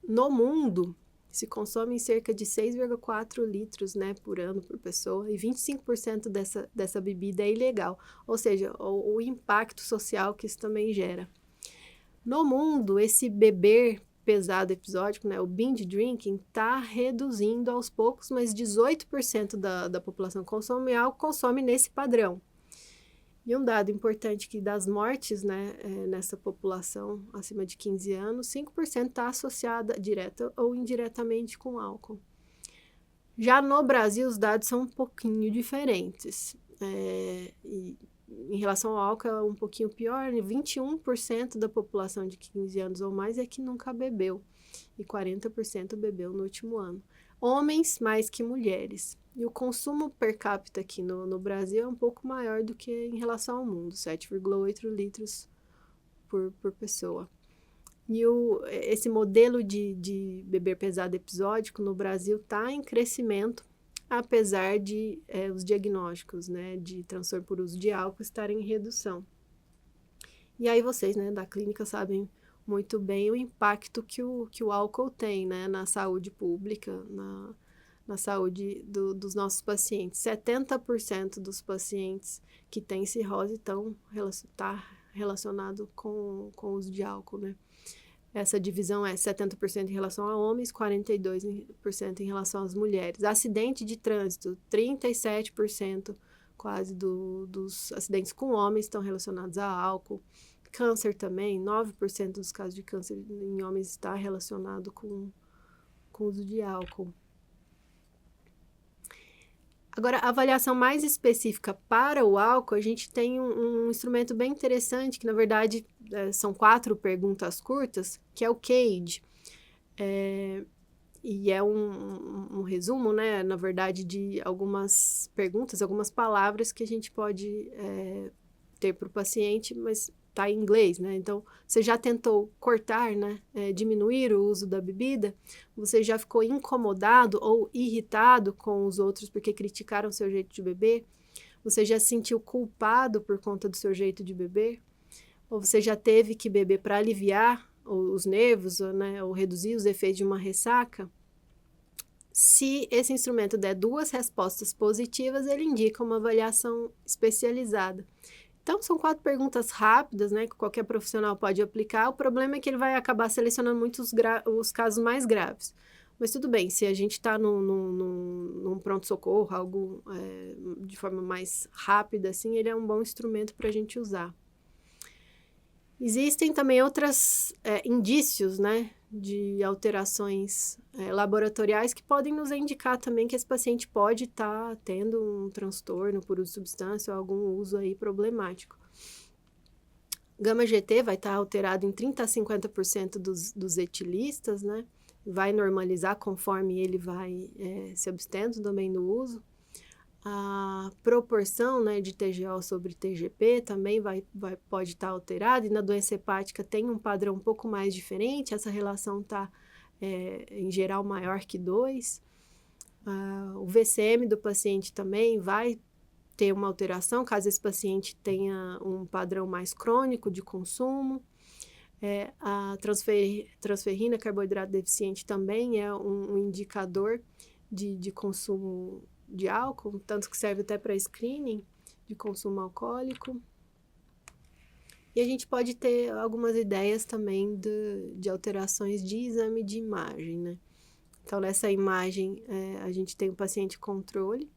No mundo, se consome cerca de 6,4 litros, né, por ano por pessoa, e 25% dessa bebida é ilegal, ou seja, o impacto social que isso também gera. No mundo, esse beber pesado episódico, né, o binge drinking, está reduzindo aos poucos, mas 18% da população consome álcool, consome nesse padrão. E um dado importante que das mortes, né, nessa população acima de 15 anos, 5% está associada direta ou indiretamente com álcool. Já no Brasil, os dados são um pouquinho diferentes. E em relação ao álcool, é um pouquinho pior, né? 21% da população de 15 anos ou mais é que nunca bebeu, e 40% bebeu no último ano. Homens mais que mulheres. E o consumo per capita aqui no Brasil é um pouco maior do que em relação ao mundo, 7,8 litros por pessoa. E esse modelo de beber pesado episódico no Brasil está em crescimento, apesar de os diagnósticos, né, de transtorno por uso de álcool estarem em redução. E aí vocês, né, da clínica sabem muito bem o impacto que o álcool tem, né, na saúde pública, na saúde dos nossos pacientes. 70% dos pacientes que têm cirrose está relacionado com o uso de álcool, né? Essa divisão é 70% em relação a homens, 42% em relação às mulheres. Acidente de trânsito, 37% quase dos acidentes com homens estão relacionados a álcool. Câncer também, 9% dos casos de câncer em homens está relacionado com o uso de álcool. Agora, a avaliação mais específica para o álcool, a gente tem um instrumento bem interessante, que na verdade são 4 perguntas curtas, que é o CAGE. E é um resumo, né, na verdade, de algumas perguntas, algumas palavras que a gente pode ter para o paciente, mas está em inglês, né? Então, você já tentou cortar, né? Diminuir o uso da bebida? Você já ficou incomodado ou irritado com os outros porque criticaram o seu jeito de beber? Você já se sentiu culpado por conta do seu jeito de beber? Ou você já teve que beber para aliviar os nervos, né? Ou reduzir os efeitos de uma ressaca? Se esse instrumento der 2 respostas positivas, ele indica uma avaliação especializada. Então, são 4 perguntas rápidas, né, que qualquer profissional pode aplicar. O problema é que ele vai acabar selecionando muito os casos mais graves. Mas tudo bem, se a gente está num pronto-socorro, algo de forma mais rápida, assim, ele é um bom instrumento para a gente usar. Existem também outros indícios, né, de alterações laboratoriais que podem nos indicar também que esse paciente pode estar tendo um transtorno por uso de substância ou algum uso aí problemático. Gama-GT vai estar alterado em 30% a 50% dos etilistas, né, vai normalizar conforme ele vai se abstendo também do uso. A proporção, né, de TGO sobre TGP também pode estar alterada, e na doença hepática tem um padrão um pouco mais diferente, essa relação está, em geral, maior que 2. O VCM do paciente também vai ter uma alteração, caso esse paciente tenha um padrão mais crônico de consumo. A transferrina carboidrato deficiente também é um indicador de consumo de álcool, tanto que serve até para screening de consumo alcoólico. E a gente pode ter algumas ideias também de alterações de exame de imagem, né? Então, nessa imagem, a gente tem o paciente controle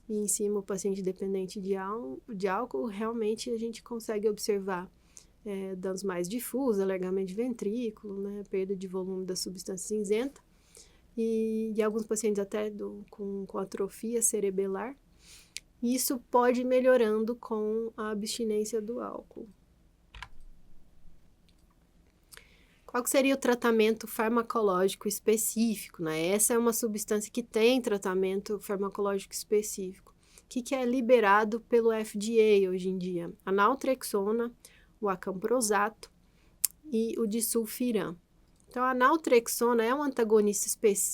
e em cima o paciente dependente de álcool. Realmente a gente consegue observar danos mais difusos, alargamento de ventrículo, né? Perda de volume da substância cinzenta. E alguns pacientes até com atrofia cerebelar. Isso pode ir melhorando com a abstinência do álcool. Qual seria o tratamento farmacológico específico, né? Essa é uma substância que tem tratamento farmacológico específico. O que é liberado pelo FDA hoje em dia? A naltrexona, o acamprosato e o disulfiram. Então, a naltrexona é um antagonista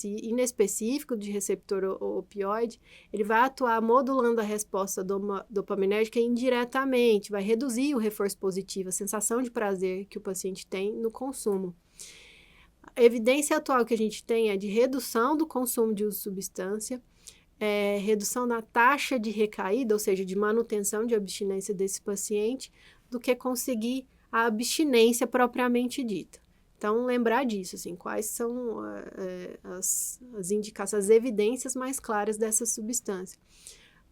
inespecífico de receptor opioide. Ele vai atuar modulando a resposta dopaminérgica indiretamente, vai reduzir o reforço positivo, a sensação de prazer que o paciente tem no consumo. A evidência atual que a gente tem é de redução do consumo de uso de substância, redução da taxa de recaída, ou seja, de manutenção de abstinência desse paciente, do que conseguir a abstinência propriamente dita. Então, lembrar disso, assim, quais são as indicações, as evidências mais claras dessa substância.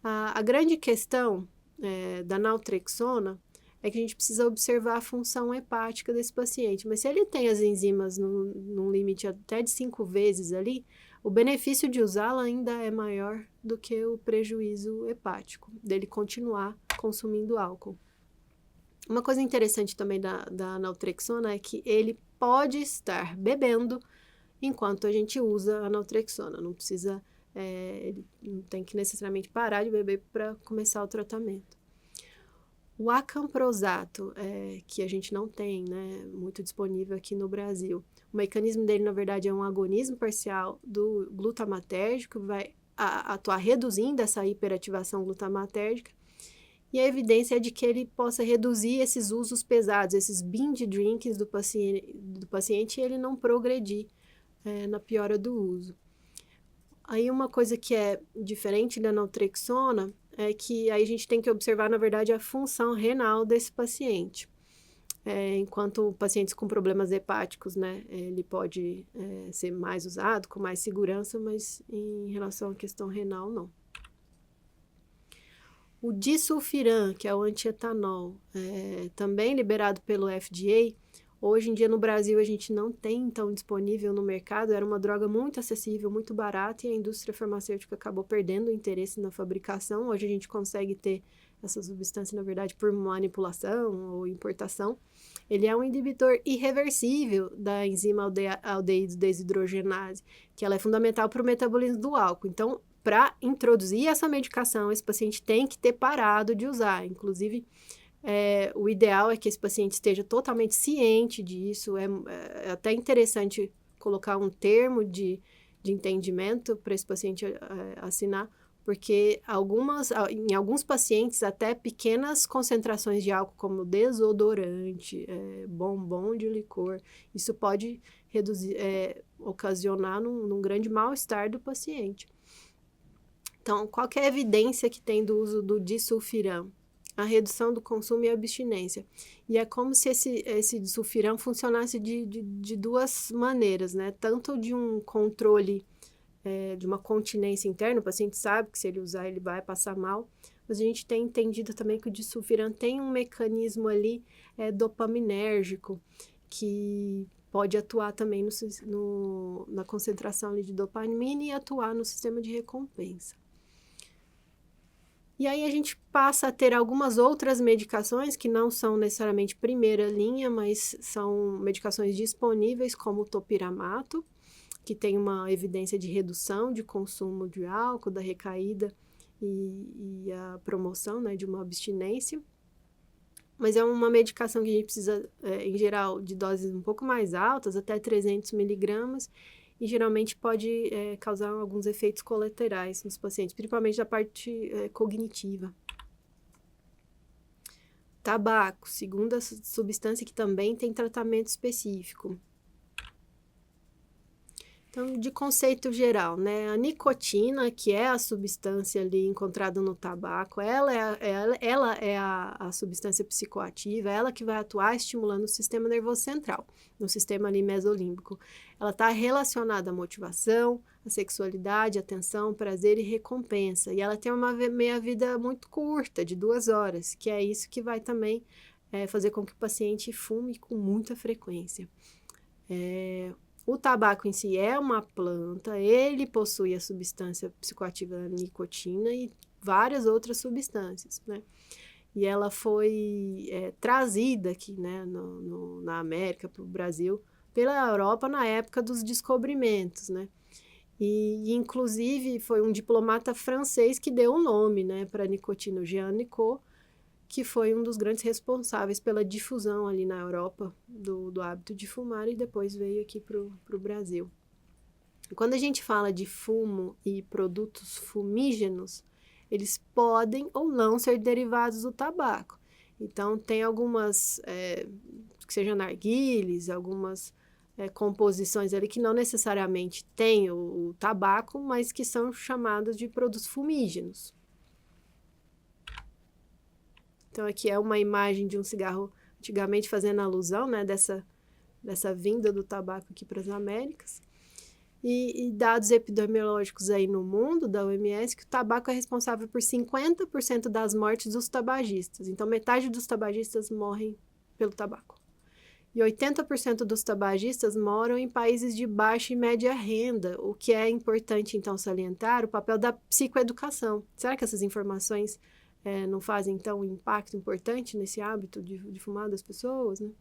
A grande questão da naltrexona é que a gente precisa observar a função hepática desse paciente, mas se ele tem as enzimas num limite até de 5 vezes ali, o benefício de usá-la ainda é maior do que o prejuízo hepático, dele continuar consumindo álcool. Uma coisa interessante também da naltrexona é que ele pode estar bebendo enquanto a gente usa a naltrexona. Não precisa, ele não tem que necessariamente parar de beber para começar o tratamento. O acamprosato, que a gente não tem, né, muito disponível aqui no Brasil. O mecanismo dele, na verdade, é um agonismo parcial do glutamatérgico, vai atuar reduzindo essa hiperativação glutamatérgica. E a evidência é de que ele possa reduzir esses usos pesados, esses binge drinkings do paciente e ele não progredir na piora do uso. Aí uma coisa que é diferente da naltrexona é que aí a gente tem que observar, na verdade, a função renal desse paciente. Enquanto pacientes com problemas hepáticos, né, ele pode ser mais usado, com mais segurança, mas em relação à questão renal, não. O disulfiram, que é o antietanol, também liberado pelo FDA, hoje em dia no Brasil a gente não tem então disponível no mercado, era uma droga muito acessível, muito barata e a indústria farmacêutica acabou perdendo o interesse na fabricação. Hoje a gente consegue ter essa substância, na verdade, por manipulação ou importação. Ele é um inibidor irreversível da enzima aldeído desidrogenase, que ela é fundamental para o metabolismo do álcool. Então, para introduzir essa medicação, esse paciente tem que ter parado de usar. Inclusive, o ideal é que esse paciente esteja totalmente ciente disso. É até interessante colocar um termo de entendimento para esse paciente assinar, porque em alguns pacientes, até pequenas concentrações de álcool, como desodorante, bombom de licor, isso pode ocasionar num grande mal-estar do paciente. Então, qual que é a evidência que tem do uso do disulfiram? A redução do consumo e a abstinência. E é como se esse disulfiram funcionasse de duas maneiras, né? Tanto de um controle de uma continência interna, o paciente sabe que se ele usar ele vai passar mal, mas a gente tem entendido também que o disulfiram tem um mecanismo ali dopaminérgico, que pode atuar também na concentração ali de dopamina e atuar no sistema de recompensa. E aí a gente passa a ter algumas outras medicações que não são necessariamente primeira linha, mas são medicações disponíveis, como o topiramato, que tem uma evidência de redução de consumo de álcool, da recaída e a promoção, né, de uma abstinência. Mas é uma medicação que a gente precisa, em geral, de doses um pouco mais altas, até 300 miligramas, e geralmente pode causar alguns efeitos colaterais nos pacientes, principalmente da parte cognitiva. Tabaco, segunda substância que também tem tratamento específico. Então, de conceito geral, né? A nicotina, que é a substância ali encontrada no tabaco, ela é a substância psicoativa, ela que vai atuar estimulando o sistema nervoso central, no sistema ali mesolímbico. Ela está relacionada à motivação, à sexualidade, atenção, prazer e recompensa. E ela tem uma meia-vida muito curta, de 2 horas, que é isso que vai também fazer com que o paciente fume com muita frequência. O tabaco em si é uma planta, ele possui a substância psicoativa nicotina e várias outras substâncias, né? E ela foi trazida aqui, né, na América, para o Brasil, pela Europa na época dos descobrimentos, né? E inclusive, foi um diplomata francês que deu o nome, né, para a nicotina, o Jean Nicot, que foi um dos grandes responsáveis pela difusão ali na Europa do hábito de fumar e depois veio aqui para o Brasil. Quando a gente fala de fumo e produtos fumígenos, eles podem ou não ser derivados do tabaco. Então, tem algumas, que sejam narguilés, algumas composições ali que não necessariamente têm o tabaco, mas que são chamadas de produtos fumígenos. Então, aqui é uma imagem de um cigarro, antigamente fazendo alusão, né, dessa vinda do tabaco aqui para as Américas. E dados epidemiológicos aí no mundo, da OMS, que o tabaco é responsável por 50% das mortes dos tabagistas. Então, metade dos tabagistas morrem pelo tabaco. E 80% dos tabagistas moram em países de baixa e média renda, o que é importante, então, salientar o papel da psicoeducação. Será que essas informações não fazem, então, um impacto importante nesse hábito de fumar das pessoas, né?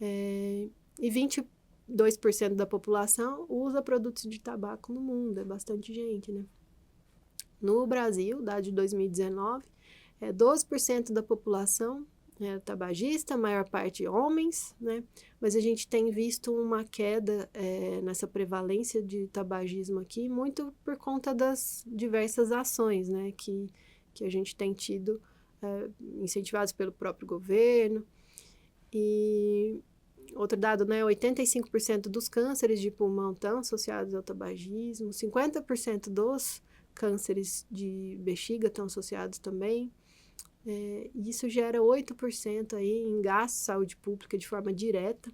E 22% da população usa produtos de tabaco no mundo, é bastante gente, né? No Brasil, dado de 2019, 12% da população tabagista, a maior parte homens, né? Mas a gente tem visto uma queda nessa prevalência de tabagismo aqui, muito por conta das diversas ações, né? Que a gente tem tido incentivados pelo próprio governo. E outro dado, né? 85% dos cânceres de pulmão estão associados ao tabagismo, 50% dos cânceres de bexiga estão associados também. Isso gera 8% aí em gastos de saúde pública de forma direta.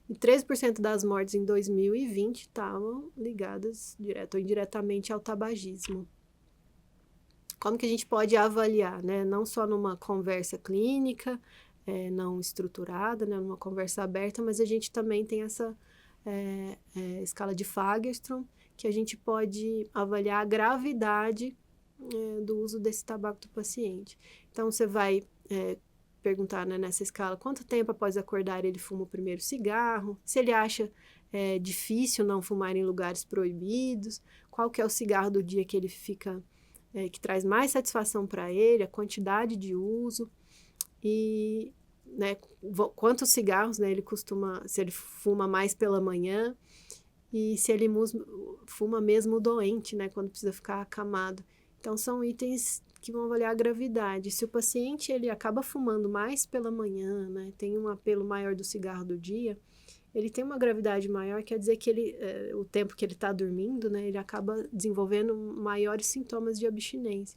E 13% das mortes em 2020 estavam ligadas direto ou indiretamente ao tabagismo. Como que a gente pode avaliar, né? Não só numa conversa clínica, não estruturada, né? Numa conversa aberta, mas a gente também tem essa escala de Fagerström, que a gente pode avaliar a gravidade do uso desse tabaco do paciente. Então, você vai perguntar, né, nessa escala, quanto tempo após acordar ele fuma o primeiro cigarro, se ele acha difícil não fumar em lugares proibidos, qual que é o cigarro do dia que ele fica, que traz mais satisfação para ele, a quantidade de uso e, né, quantos cigarros, né, ele costuma, se ele fuma mais pela manhã e se ele fuma mesmo doente, né, quando precisa ficar acamado. Então, são itens que vão avaliar a gravidade. Se o paciente ele acaba fumando mais pela manhã, né, tem um apelo maior do cigarro do dia, ele tem uma gravidade maior, quer dizer que o tempo que ele está dormindo, né, ele acaba desenvolvendo maiores sintomas de abstinência.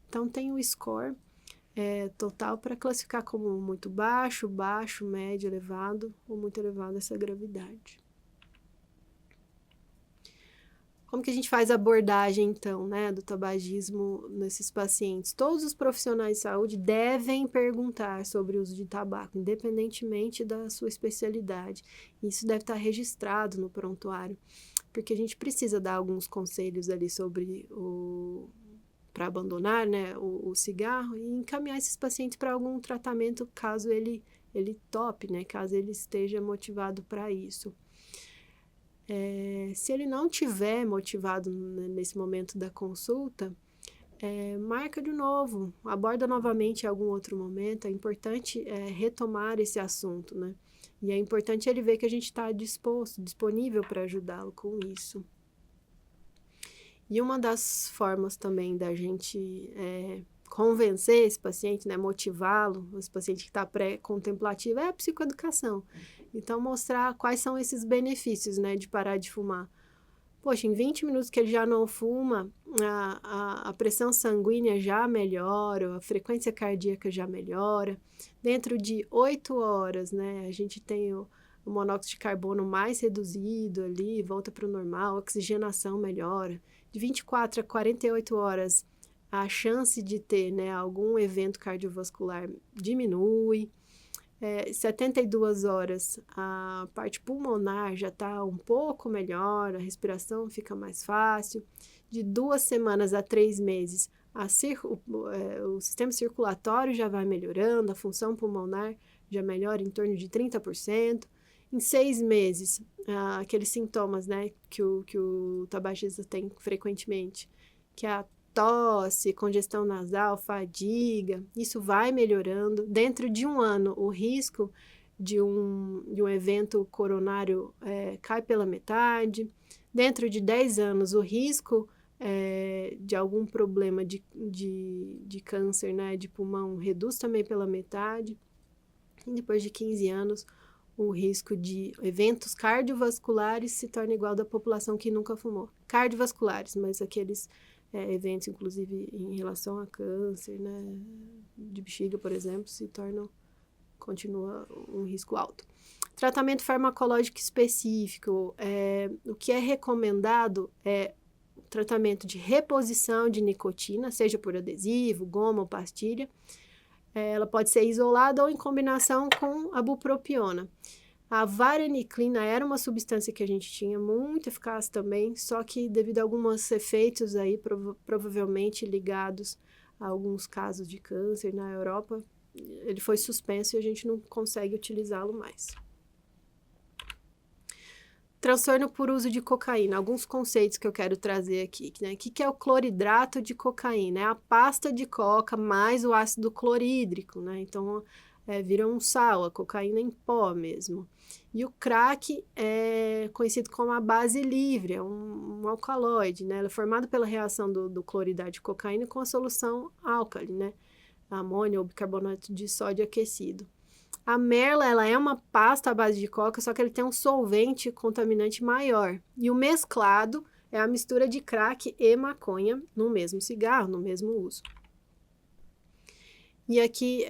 Então, tem o score total para classificar como muito baixo, médio, elevado ou muito elevado essa gravidade. Como que a gente faz a abordagem, então, né, do tabagismo nesses pacientes? Todos os profissionais de saúde devem perguntar sobre o uso de tabaco, independentemente da sua especialidade. Isso deve estar registrado no prontuário, porque a gente precisa dar alguns conselhos ali sobre para abandonar, né, o cigarro e encaminhar esses pacientes para algum tratamento caso ele tope, né, caso ele esteja motivado para isso. Se ele não tiver motivado nesse momento da consulta, marca de novo, aborda novamente em algum outro momento. É importante retomar esse assunto, né? E é importante ele ver que a gente está disponível para ajudá-lo com isso. E uma das formas também da gente convencer esse paciente, né, motivá-lo, esse paciente que está pré-contemplativo, é a psicoeducação. Então, mostrar quais são esses benefícios, né, de parar de fumar. Poxa, em 20 minutos que ele já não fuma, a pressão sanguínea já melhora, a frequência cardíaca já melhora. Dentro de 8 horas, né, a gente tem o monóxido de carbono mais reduzido ali, volta para o normal, a oxigenação melhora. De 24 a 48 horas, a chance de ter, né, algum evento cardiovascular diminui. 72 horas, a parte pulmonar já está um pouco melhor, a respiração fica mais fácil. De 2 semanas a 3 meses, o sistema circulatório já vai melhorando, a função pulmonar já melhora em torno de 30%. Em 6 meses, aqueles sintomas, né, que o tabagista tem frequentemente, que é a tosse, congestão nasal, fadiga, isso vai melhorando. Dentro de 1 ano, o risco de um evento coronário cai pela metade. Dentro de 10 anos, o risco de algum problema de câncer, né, de pulmão reduz também pela metade. E depois de 15 anos, o risco de eventos cardiovasculares se torna igual da população que nunca fumou. Cardiovasculares, mas aqueles eventos, inclusive, em relação a câncer, né, de bexiga, por exemplo, continua um risco alto. Tratamento farmacológico específico, o que é recomendado é o tratamento de reposição de nicotina, seja por adesivo, goma ou pastilha, ela pode ser isolada ou em combinação com a bupropiona. A vareniclina era uma substância que a gente tinha muito eficaz também, só que devido a alguns efeitos aí, provavelmente ligados a alguns casos de câncer na Europa, ele foi suspenso e a gente não consegue utilizá-lo mais. Transtorno por uso de cocaína. Alguns conceitos que eu quero trazer aqui, né? O que é o cloridrato de cocaína? É a pasta de coca mais o ácido clorídrico, né? Então, vira um sal, a cocaína em pó mesmo. E o crack é conhecido como a base livre, é um alcaloide, né? Ele é formado pela reação do cloridrato de cocaína com a solução álcali, né? Amônio ou bicarbonato de sódio aquecido. A merla, ela é uma pasta à base de coca, só que ele tem um solvente contaminante maior. E o mesclado é a mistura de crack e maconha no mesmo cigarro, no mesmo uso. E aqui,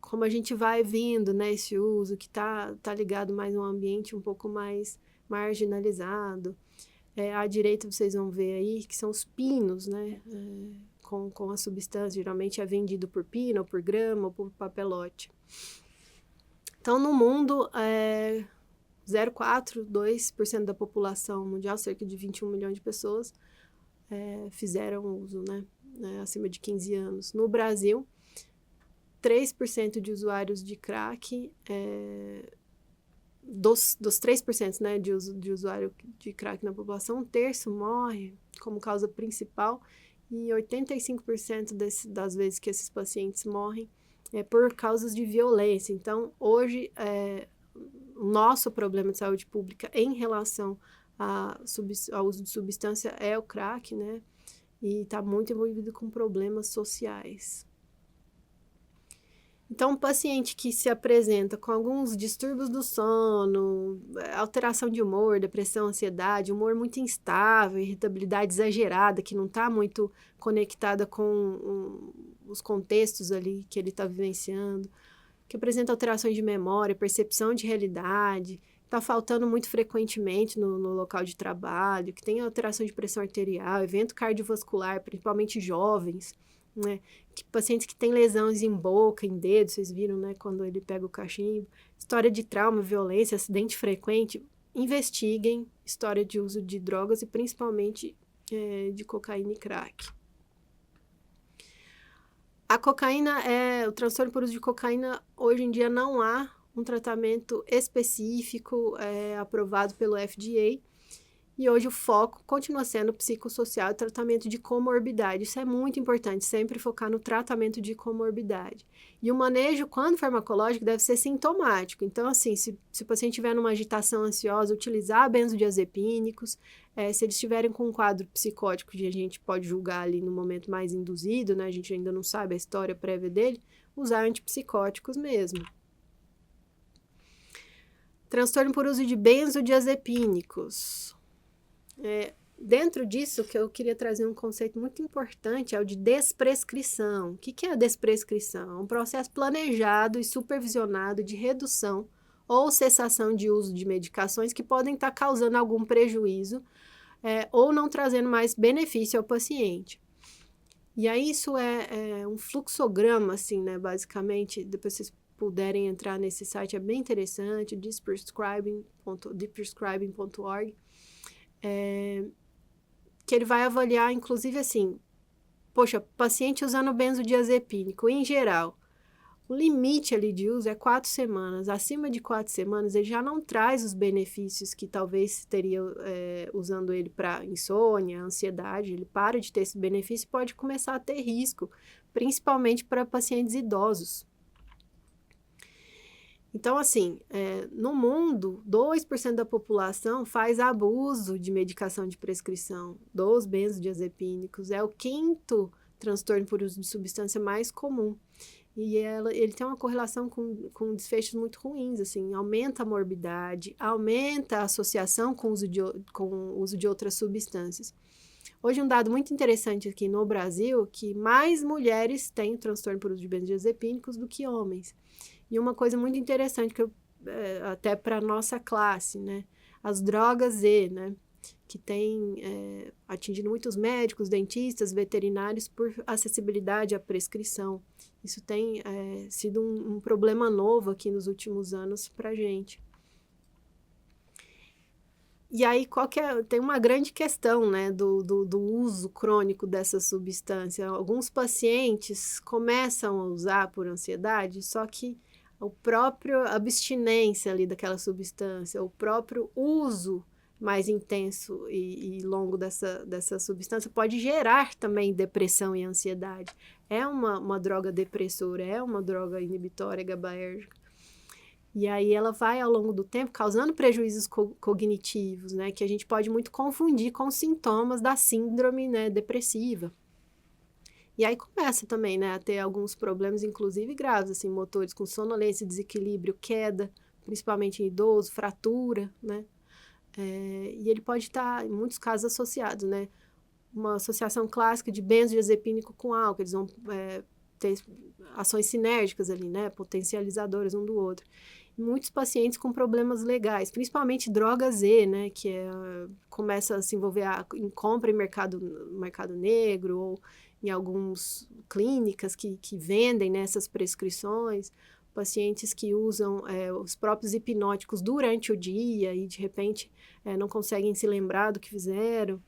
como a gente vai vendo, né, esse uso que tá ligado mais a um ambiente um pouco mais marginalizado. À direita vocês vão ver aí que são os pinos, né, com a substância. Geralmente é vendido por pino, ou por grama, ou por papelote. Então, no mundo, 0,42% da população mundial, cerca de 21 milhões de pessoas, fizeram uso, né, acima de 15 anos. No Brasil, 3% de usuários de crack, dos 3%, né, de usuário de crack na população, 1/3 morre como causa principal e 85% das vezes que esses pacientes morrem é por causas de violência. Então, hoje, o nosso problema de saúde pública em relação ao uso de substância é o crack, né? E está muito envolvido com problemas sociais. Então, um paciente que se apresenta com alguns distúrbios do sono, alteração de humor, depressão, ansiedade, humor muito instável, irritabilidade exagerada, que não está muito conectada com os contextos ali que ele está vivenciando, que apresenta alterações de memória, percepção de realidade, está faltando muito frequentemente no local de trabalho, que tem alteração de pressão arterial, evento cardiovascular, principalmente jovens, né? Pacientes que têm lesões em boca, em dedo, vocês viram, né, quando ele pega o cachimbo, história de trauma, violência, acidente frequente, investiguem história de uso de drogas e principalmente de cocaína e crack. A cocaína, o transtorno por uso de cocaína, hoje em dia não há um tratamento específico aprovado pelo FDA. E hoje o foco continua sendo psicossocial e tratamento de comorbidade. Isso é muito importante, sempre focar no tratamento de comorbidade. E o manejo, quando farmacológico, deve ser sintomático. Então, assim, se o paciente tiver numa agitação ansiosa, utilizar benzodiazepínicos. Se eles estiverem com um quadro psicótico, que a gente pode julgar ali no momento mais induzido, né? A gente ainda não sabe a história prévia dele, usar antipsicóticos mesmo. Transtorno por uso de benzodiazepínicos. Dentro disso, que eu queria trazer um conceito muito importante, é o de desprescrição. O que é a desprescrição? É um processo planejado e supervisionado de redução ou cessação de uso de medicações que podem estar causando algum prejuízo ou não trazendo mais benefício ao paciente. E aí isso é um fluxograma, assim, né, basicamente, depois vocês puderem entrar nesse site, é bem interessante, theprescribing.org, que ele vai avaliar, inclusive, assim, poxa, paciente usando benzodiazepínico, em geral, o limite ali de uso é 4 semanas. Acima de 4 semanas, ele já não traz os benefícios que talvez teria usando ele para insônia, ansiedade. Ele para de ter esse benefício e pode começar a ter risco, principalmente para pacientes idosos. Então, assim, no mundo, 2% da população faz abuso de medicação de prescrição dos benzodiazepínicos. É o 5º transtorno por uso de substância mais comum. E ele tem uma correlação com desfechos muito ruins, assim, aumenta a morbidade, aumenta a associação com o uso de outras substâncias. Hoje, um dado muito interessante aqui no Brasil, que mais mulheres têm transtorno por uso de benzodiazepínicos do que homens. E uma coisa muito interessante, até para a nossa classe, né? As drogas né? que tem atingido muitos médicos, dentistas, veterinários por acessibilidade à prescrição. Isso tem sido um problema novo aqui nos últimos anos para a gente. E aí, tem uma grande questão, né, do uso crônico dessa substância. Alguns pacientes começam a usar por ansiedade, só que a própria abstinência ali daquela substância, o próprio uso mais intenso e longo dessa substância pode gerar também depressão e ansiedade. É uma droga depressora, é uma droga inibitória GABAérgica. E aí ela vai, ao longo do tempo, causando prejuízos cognitivos, né? Que a gente pode muito confundir com os sintomas da síndrome, né, depressiva. E aí começa também, né, a ter alguns problemas, inclusive graves, assim, motores com sonolência, desequilíbrio, queda, principalmente em idoso, fratura, né? E ele pode estar, em muitos casos, associado, né? Uma associação clássica de benzodiazepínico com álcool, eles vão ter ações sinérgicas ali, né? Potencializadoras um do outro. Muitos pacientes com problemas legais, principalmente droga Z, né, que começa a se envolver em compra em mercado negro ou em algumas clínicas que vendem nessas prescrições, pacientes que usam os próprios hipnóticos durante o dia e de repente não conseguem se lembrar do que fizeram.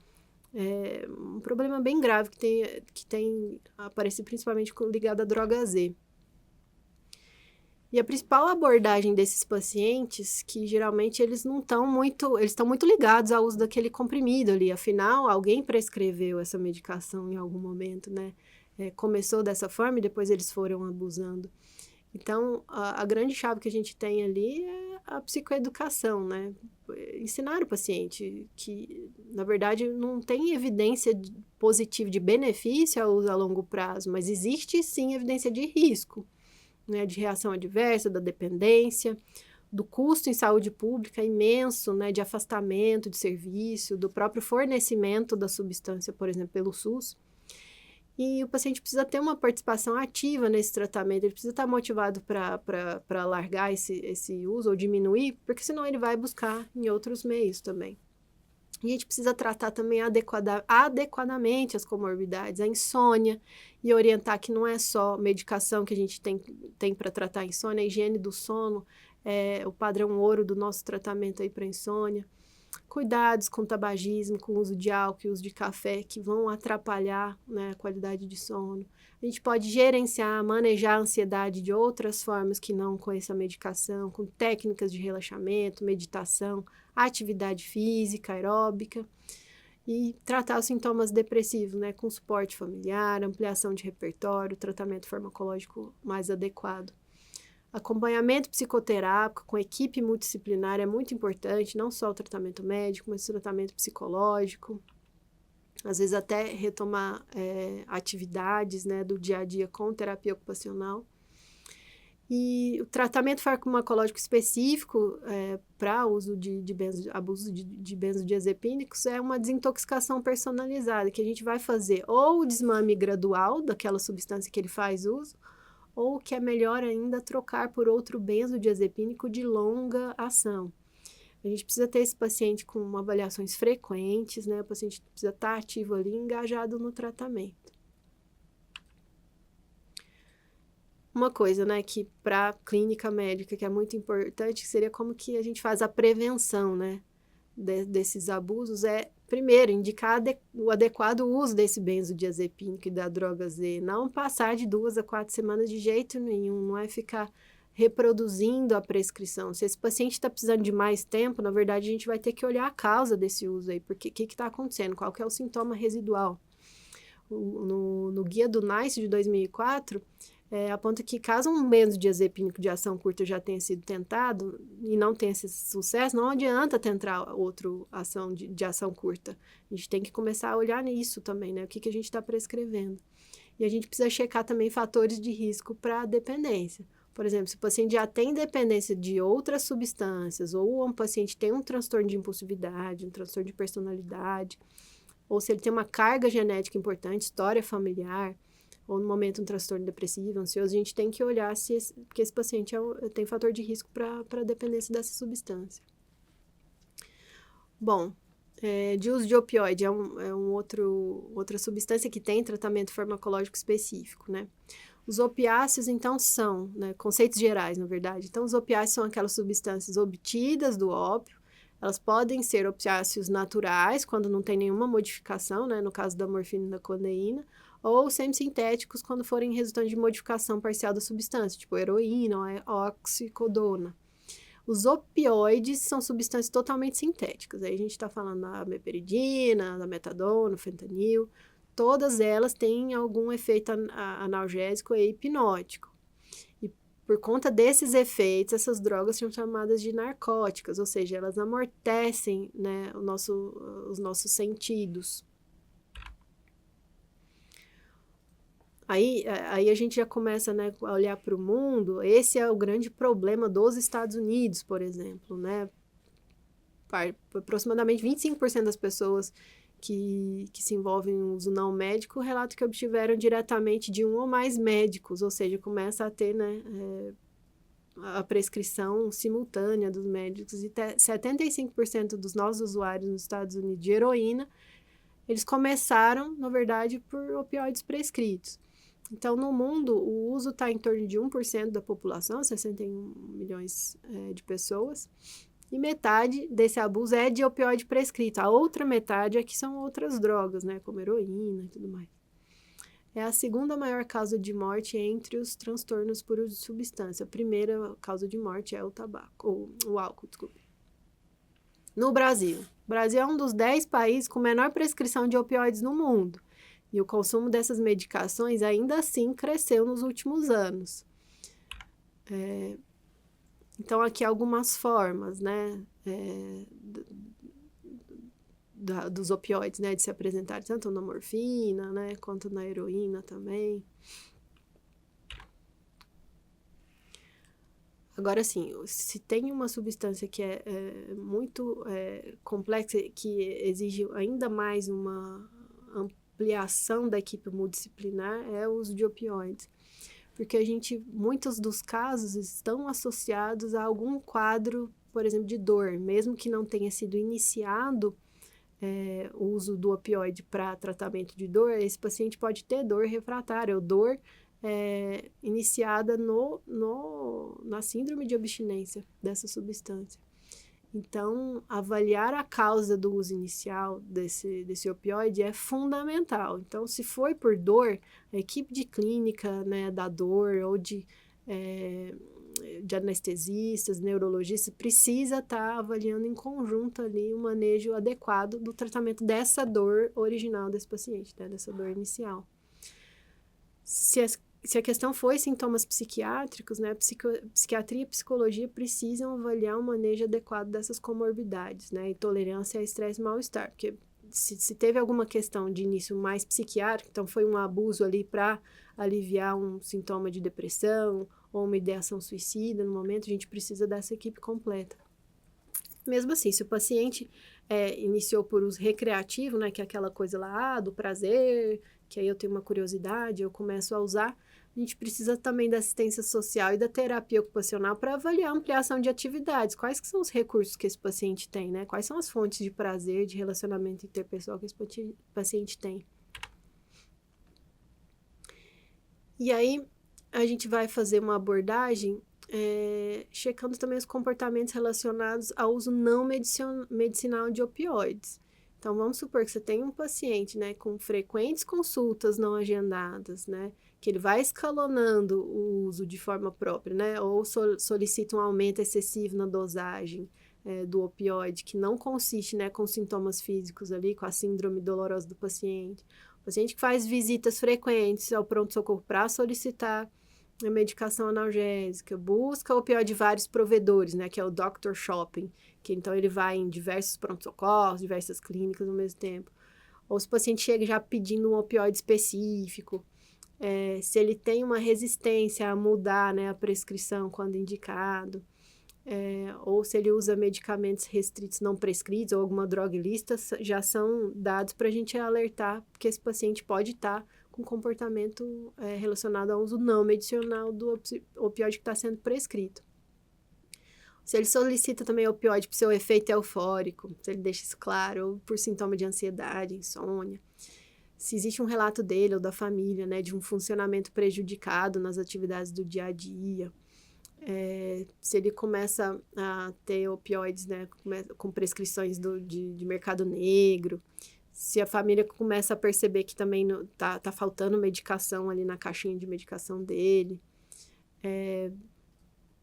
É um problema bem grave que tem aparecido principalmente ligado à droga Z. E a principal abordagem desses pacientes, que geralmente eles não estão muito, eles estão muito ligados ao uso daquele comprimido ali, afinal, alguém prescreveu essa medicação em algum momento, né? Começou dessa forma e depois eles foram abusando. Então, a grande chave que a gente tem ali é a psicoeducação, né? Ensinar o paciente que, na verdade, não tem evidência positiva de benefício ao uso a longo prazo, mas existe sim evidência de risco, né, de reação adversa, da dependência, do custo em saúde pública imenso, né, de afastamento de serviço, do próprio fornecimento da substância, por exemplo, pelo SUS. E o paciente precisa ter uma participação ativa nesse tratamento, ele precisa estar motivado para largar esse uso ou diminuir, porque senão ele vai buscar em outros meios também. E a gente precisa tratar também adequadamente as comorbidades, a insônia, e orientar que não é só medicação que a gente tem para tratar a insônia, a higiene do sono é o padrão ouro do nosso tratamento aí para insônia. Cuidados com tabagismo, com o uso de álcool e uso de café, que vão atrapalhar, né, a qualidade de sono. A gente pode gerenciar, manejar a ansiedade de outras formas que não com essa medicação, com técnicas de relaxamento, meditação, atividade física, aeróbica, e tratar os sintomas depressivos, né, com suporte familiar, ampliação de repertório, tratamento farmacológico mais adequado. Acompanhamento psicoterápico com equipe multidisciplinar é muito importante, não só o tratamento médico, mas o tratamento psicológico. Às vezes até retomar atividades, né, do dia a dia com terapia ocupacional. E o tratamento farmacológico específico para uso abuso de benzodiazepínicos é uma desintoxicação personalizada, que a gente vai fazer ou o desmame gradual daquela substância que ele faz uso, ou, que é melhor ainda, trocar por outro benzodiazepínico de longa ação. A gente precisa ter esse paciente com avaliações frequentes, né? O paciente precisa estar ativo ali, engajado no tratamento. Uma coisa, né, que para a clínica médica, que é muito importante, seria como que a gente faz a prevenção, né, desses abusos, primeiro, indicar o adequado uso desse benzodiazepínico e da droga Z, não passar de 2 a 4 semanas de jeito nenhum, não é ficar reproduzindo a prescrição. Se esse paciente está precisando de mais tempo, na verdade, a gente vai ter que olhar a causa desse uso aí, porque o que está acontecendo, qual que é o sintoma residual. No guia do NICE de 2004, aponta que caso um benzodiazepínico de ação curta já tenha sido tentado e não tenha esse sucesso, não adianta tentar outra ação de ação curta. A gente tem que começar a olhar nisso também, né? O que a gente está prescrevendo. E a gente precisa checar também fatores de risco para a dependência. Por exemplo, se o paciente já tem dependência de outras substâncias, ou um paciente tem um transtorno de impulsividade, um transtorno de personalidade, ou se ele tem uma carga genética importante, história familiar, ou no momento um transtorno depressivo, ansioso, a gente tem que olhar porque esse paciente tem fator de risco para a dependência dessa substância. Bom, de uso de opioide, outra substância que tem tratamento farmacológico específico, né? Os opiáceos, então, são, né, conceitos gerais, na verdade. Então, os opiáceos são aquelas substâncias obtidas do ópio. Elas podem ser opiáceos naturais, quando não tem nenhuma modificação, né, no caso da morfina e da codeína, ou semissintéticos, quando forem resultante de modificação parcial da substância, tipo heroína ou oxicodona. Os opioides são substâncias totalmente sintéticas. Aí a gente está falando da meperidina, da metadona, fentanil. Todas elas têm algum efeito analgésico e hipnótico. E por conta desses efeitos, essas drogas são chamadas de narcóticas, ou seja, elas amortecem, né, os nossos sentidos. Aí a gente já começa, né, a olhar para o mundo. Esse é o grande problema dos Estados Unidos, por exemplo, né? Aproximadamente 25% das pessoas que se envolvem no uso não médico relatam que obtiveram diretamente de um ou mais médicos, ou seja, começa a ter, né, a prescrição simultânea dos médicos. E 75% dos nossos usuários nos Estados Unidos de heroína, eles começaram, na verdade, por opioides prescritos. Então, no mundo, o uso está em torno de 1% da população, 61 milhões de pessoas, e metade desse abuso é de opioide prescrito. A outra metade é que são outras drogas, né, como heroína e tudo mais. É a segunda maior causa de morte entre os transtornos por uso de substância. A primeira causa de morte é o tabaco, ou o álcool, desculpe. No Brasil. O Brasil é um dos 10 países com menor prescrição de opioides no mundo. E o consumo dessas medicações ainda assim cresceu nos últimos anos. Então, aqui algumas formas, né, dos opioides, né, de se apresentar tanto na morfina, né, quanto na heroína também. Agora, sim, se tem uma substância que é muito complexa, que exige ainda mais uma ampliação da equipe multidisciplinar, é o uso de opioides. Porque muitos dos casos estão associados a algum quadro, por exemplo, de dor. Mesmo que não tenha sido iniciado o uso do opioide para tratamento de dor, esse paciente pode ter dor refratária ou dor iniciada na síndrome de abstinência dessa substância. Então, avaliar a causa do uso inicial desse opioide é fundamental. Então, se foi por dor, a equipe de clínica, né, da dor ou de anestesistas, neurologistas, precisa estar avaliando em conjunto ali o manejo adequado do tratamento dessa dor original desse paciente, né, dessa dor inicial. Se a questão foi sintomas psiquiátricos, né, psiquiatria e psicologia precisam avaliar o manejo adequado dessas comorbidades, né, e tolerância a estresse e mal-estar, porque se teve alguma questão de início mais psiquiátrico, então foi um abuso ali para aliviar um sintoma de depressão ou uma ideação suicida, no momento a gente precisa dessa equipe completa. Mesmo assim, se o paciente iniciou por uso recreativo, né, que é aquela coisa lá do prazer, que aí eu tenho uma curiosidade, eu começo a usar, a gente precisa também da assistência social e da terapia ocupacional para avaliar a ampliação de atividades. Quais que são os recursos que esse paciente tem, né? Quais são as fontes de prazer, de relacionamento interpessoal que esse paciente tem. E aí, a gente vai fazer uma abordagem checando também os comportamentos relacionados ao uso não medicinal de opioides. Então, vamos supor que você tem um paciente, né, com frequentes consultas não agendadas, né, que ele vai escalonando o uso de forma própria, né, ou solicita um aumento excessivo na dosagem do opioide, que não consiste, né, com sintomas físicos ali, com a síndrome dolorosa do paciente. O paciente que faz visitas frequentes ao pronto-socorro para solicitar a medicação analgésica, busca opioide de vários provedores, né, que é o doctor shopping, que então ele vai em diversos pronto-socorros, diversas clínicas ao mesmo tempo. Ou se o paciente chega já pedindo um opioide específico, se ele tem uma resistência a mudar, né, a prescrição quando indicado, ou se ele usa medicamentos restritos não prescritos ou alguma droga ilícita, já são dados para a gente alertar que esse paciente pode estar com comportamento relacionado ao uso não medicinal do opioide que está sendo prescrito. Se ele solicita também opioide para o seu efeito eufórico, se ele deixa isso claro, ou por sintoma de ansiedade, insônia. Se existe um relato dele ou da família, né, de um funcionamento prejudicado nas atividades do dia a dia. Se ele começa a ter opioides, né, com prescrições de mercado negro. Se a família começa a perceber que também tá faltando medicação ali na caixinha de medicação dele.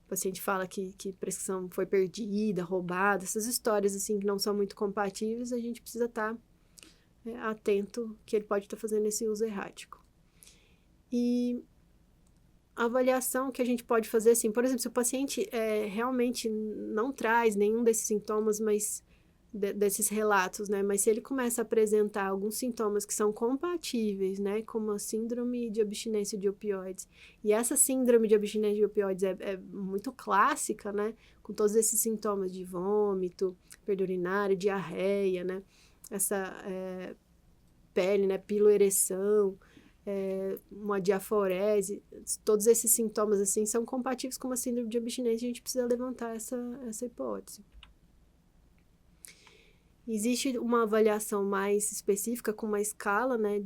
O paciente fala que prescrição foi perdida, roubada, essas histórias assim que não são muito compatíveis, a gente precisa estar atento que ele pode estar fazendo esse uso errático. E a avaliação que a gente pode fazer, assim, por exemplo, se o paciente realmente não traz nenhum desses sintomas, mas desses relatos, né? Mas se ele começa a apresentar alguns sintomas que são compatíveis, né? Como a síndrome de abstinência de opioides. E essa síndrome de abstinência de opioides é muito clássica, né? Com todos esses sintomas de vômito, perda urinária, diarreia, né? Essa pele, né? Piloereção, uma diaforese. Todos esses sintomas, assim, são compatíveis com uma síndrome de abstinência. A gente precisa levantar essa hipótese. Existe uma avaliação mais específica com uma escala, né,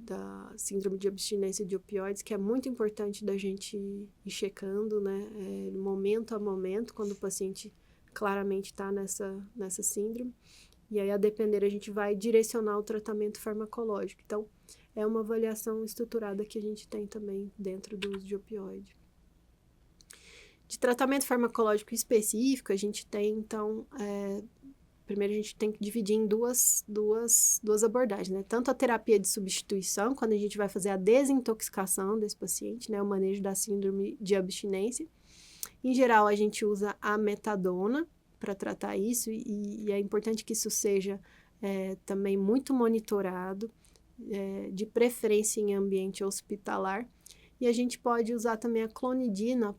da síndrome de abstinência de opioides, que é muito importante da gente ir checando, né, momento a momento, quando o paciente claramente está nessa síndrome. E aí, a depender, a gente vai direcionar o tratamento farmacológico. Então, é uma avaliação estruturada que a gente tem também dentro do uso de opioide. De tratamento farmacológico específico, a gente tem, então, primeiro a gente tem que dividir em duas abordagens, né? Tanto a terapia de substituição, quando a gente vai fazer a desintoxicação desse paciente, né? O manejo da síndrome de abstinência. Em geral, a gente usa a metadona para tratar isso e é importante que isso seja também muito monitorado, de preferência em ambiente hospitalar. E a gente pode usar também a clonidina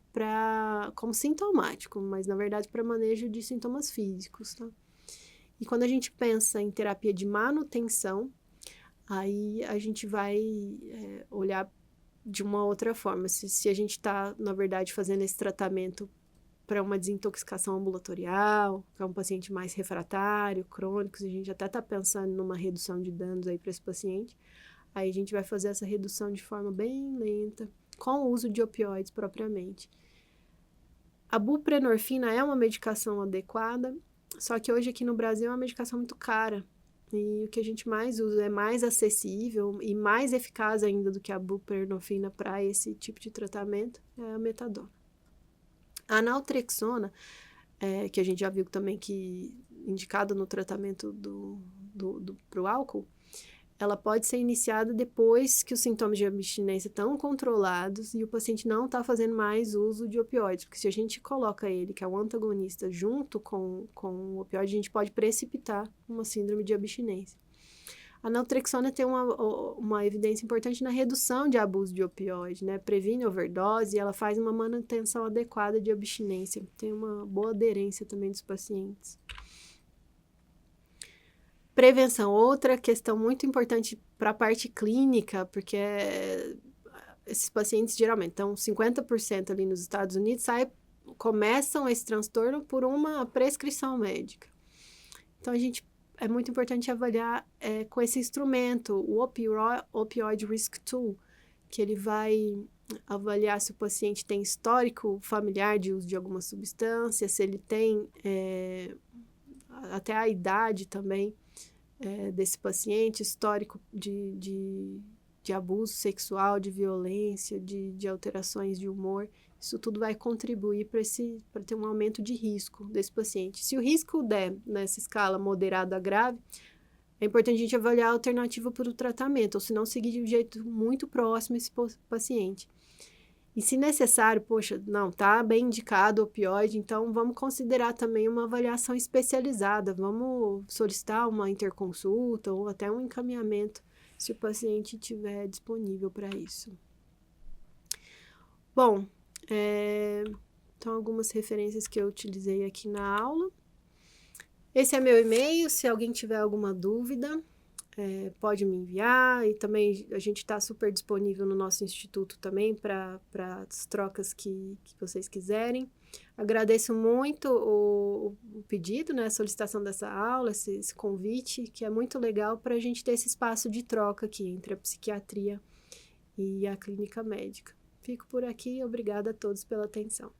como sintomático, mas na verdade para manejo de sintomas físicos, tá? E quando a gente pensa em terapia de manutenção, aí a gente vai olhar de uma outra forma. Se a gente está, na verdade, fazendo esse tratamento para uma desintoxicação ambulatorial, para um paciente mais refratário, crônico, se a gente até está pensando numa redução de danos aí para esse paciente, aí a gente vai fazer essa redução de forma bem lenta, com o uso de opioides propriamente. A buprenorfina é uma medicação adequada, só que hoje aqui no Brasil é uma medicação muito cara. E o que a gente mais usa é mais acessível e mais eficaz ainda do que a buprenorfina para esse tipo de tratamento, é a metadona. A naltrexona, que a gente já viu também que indicada no tratamento pro álcool, ela pode ser iniciada depois que os sintomas de abstinência estão controlados e o paciente não está fazendo mais uso de opioides. Porque se a gente coloca ele, que é um antagonista, junto com o opioide, a gente pode precipitar uma síndrome de abstinência. A naltrexona tem uma evidência importante na redução de abuso de opioide, né? Previne overdose e ela faz uma manutenção adequada de abstinência. Tem uma boa aderência também dos pacientes. Prevenção, outra questão muito importante para a parte clínica, porque esses pacientes geralmente, então 50% ali nos Estados Unidos começam esse transtorno por uma prescrição médica. Então, é muito importante avaliar com esse instrumento, o Opioid Risk Tool, que ele vai avaliar se o paciente tem histórico familiar de uso de alguma substância, se ele tem até a idade também desse paciente, histórico de abuso sexual, de violência, de alterações de humor. Isso tudo vai contribuir para ter um aumento de risco desse paciente. Se o risco der nessa escala moderado a grave, é importante a gente avaliar a alternativa para o tratamento, ou se não, seguir de um jeito muito próximo esse paciente. E se necessário, poxa, não, tá bem indicado o opioide, então vamos considerar também uma avaliação especializada, vamos solicitar uma interconsulta ou até um encaminhamento, se o paciente estiver disponível para isso. Bom, então algumas referências que eu utilizei aqui na aula. Esse é meu e-mail, se alguém tiver alguma dúvida, pode me enviar, e também a gente está super disponível no nosso instituto também para as trocas que vocês quiserem. Agradeço muito o pedido, né, a solicitação dessa aula, esse convite, que é muito legal para a gente ter esse espaço de troca aqui entre a psiquiatria e a clínica médica. Fico por aqui, obrigada a todos pela atenção.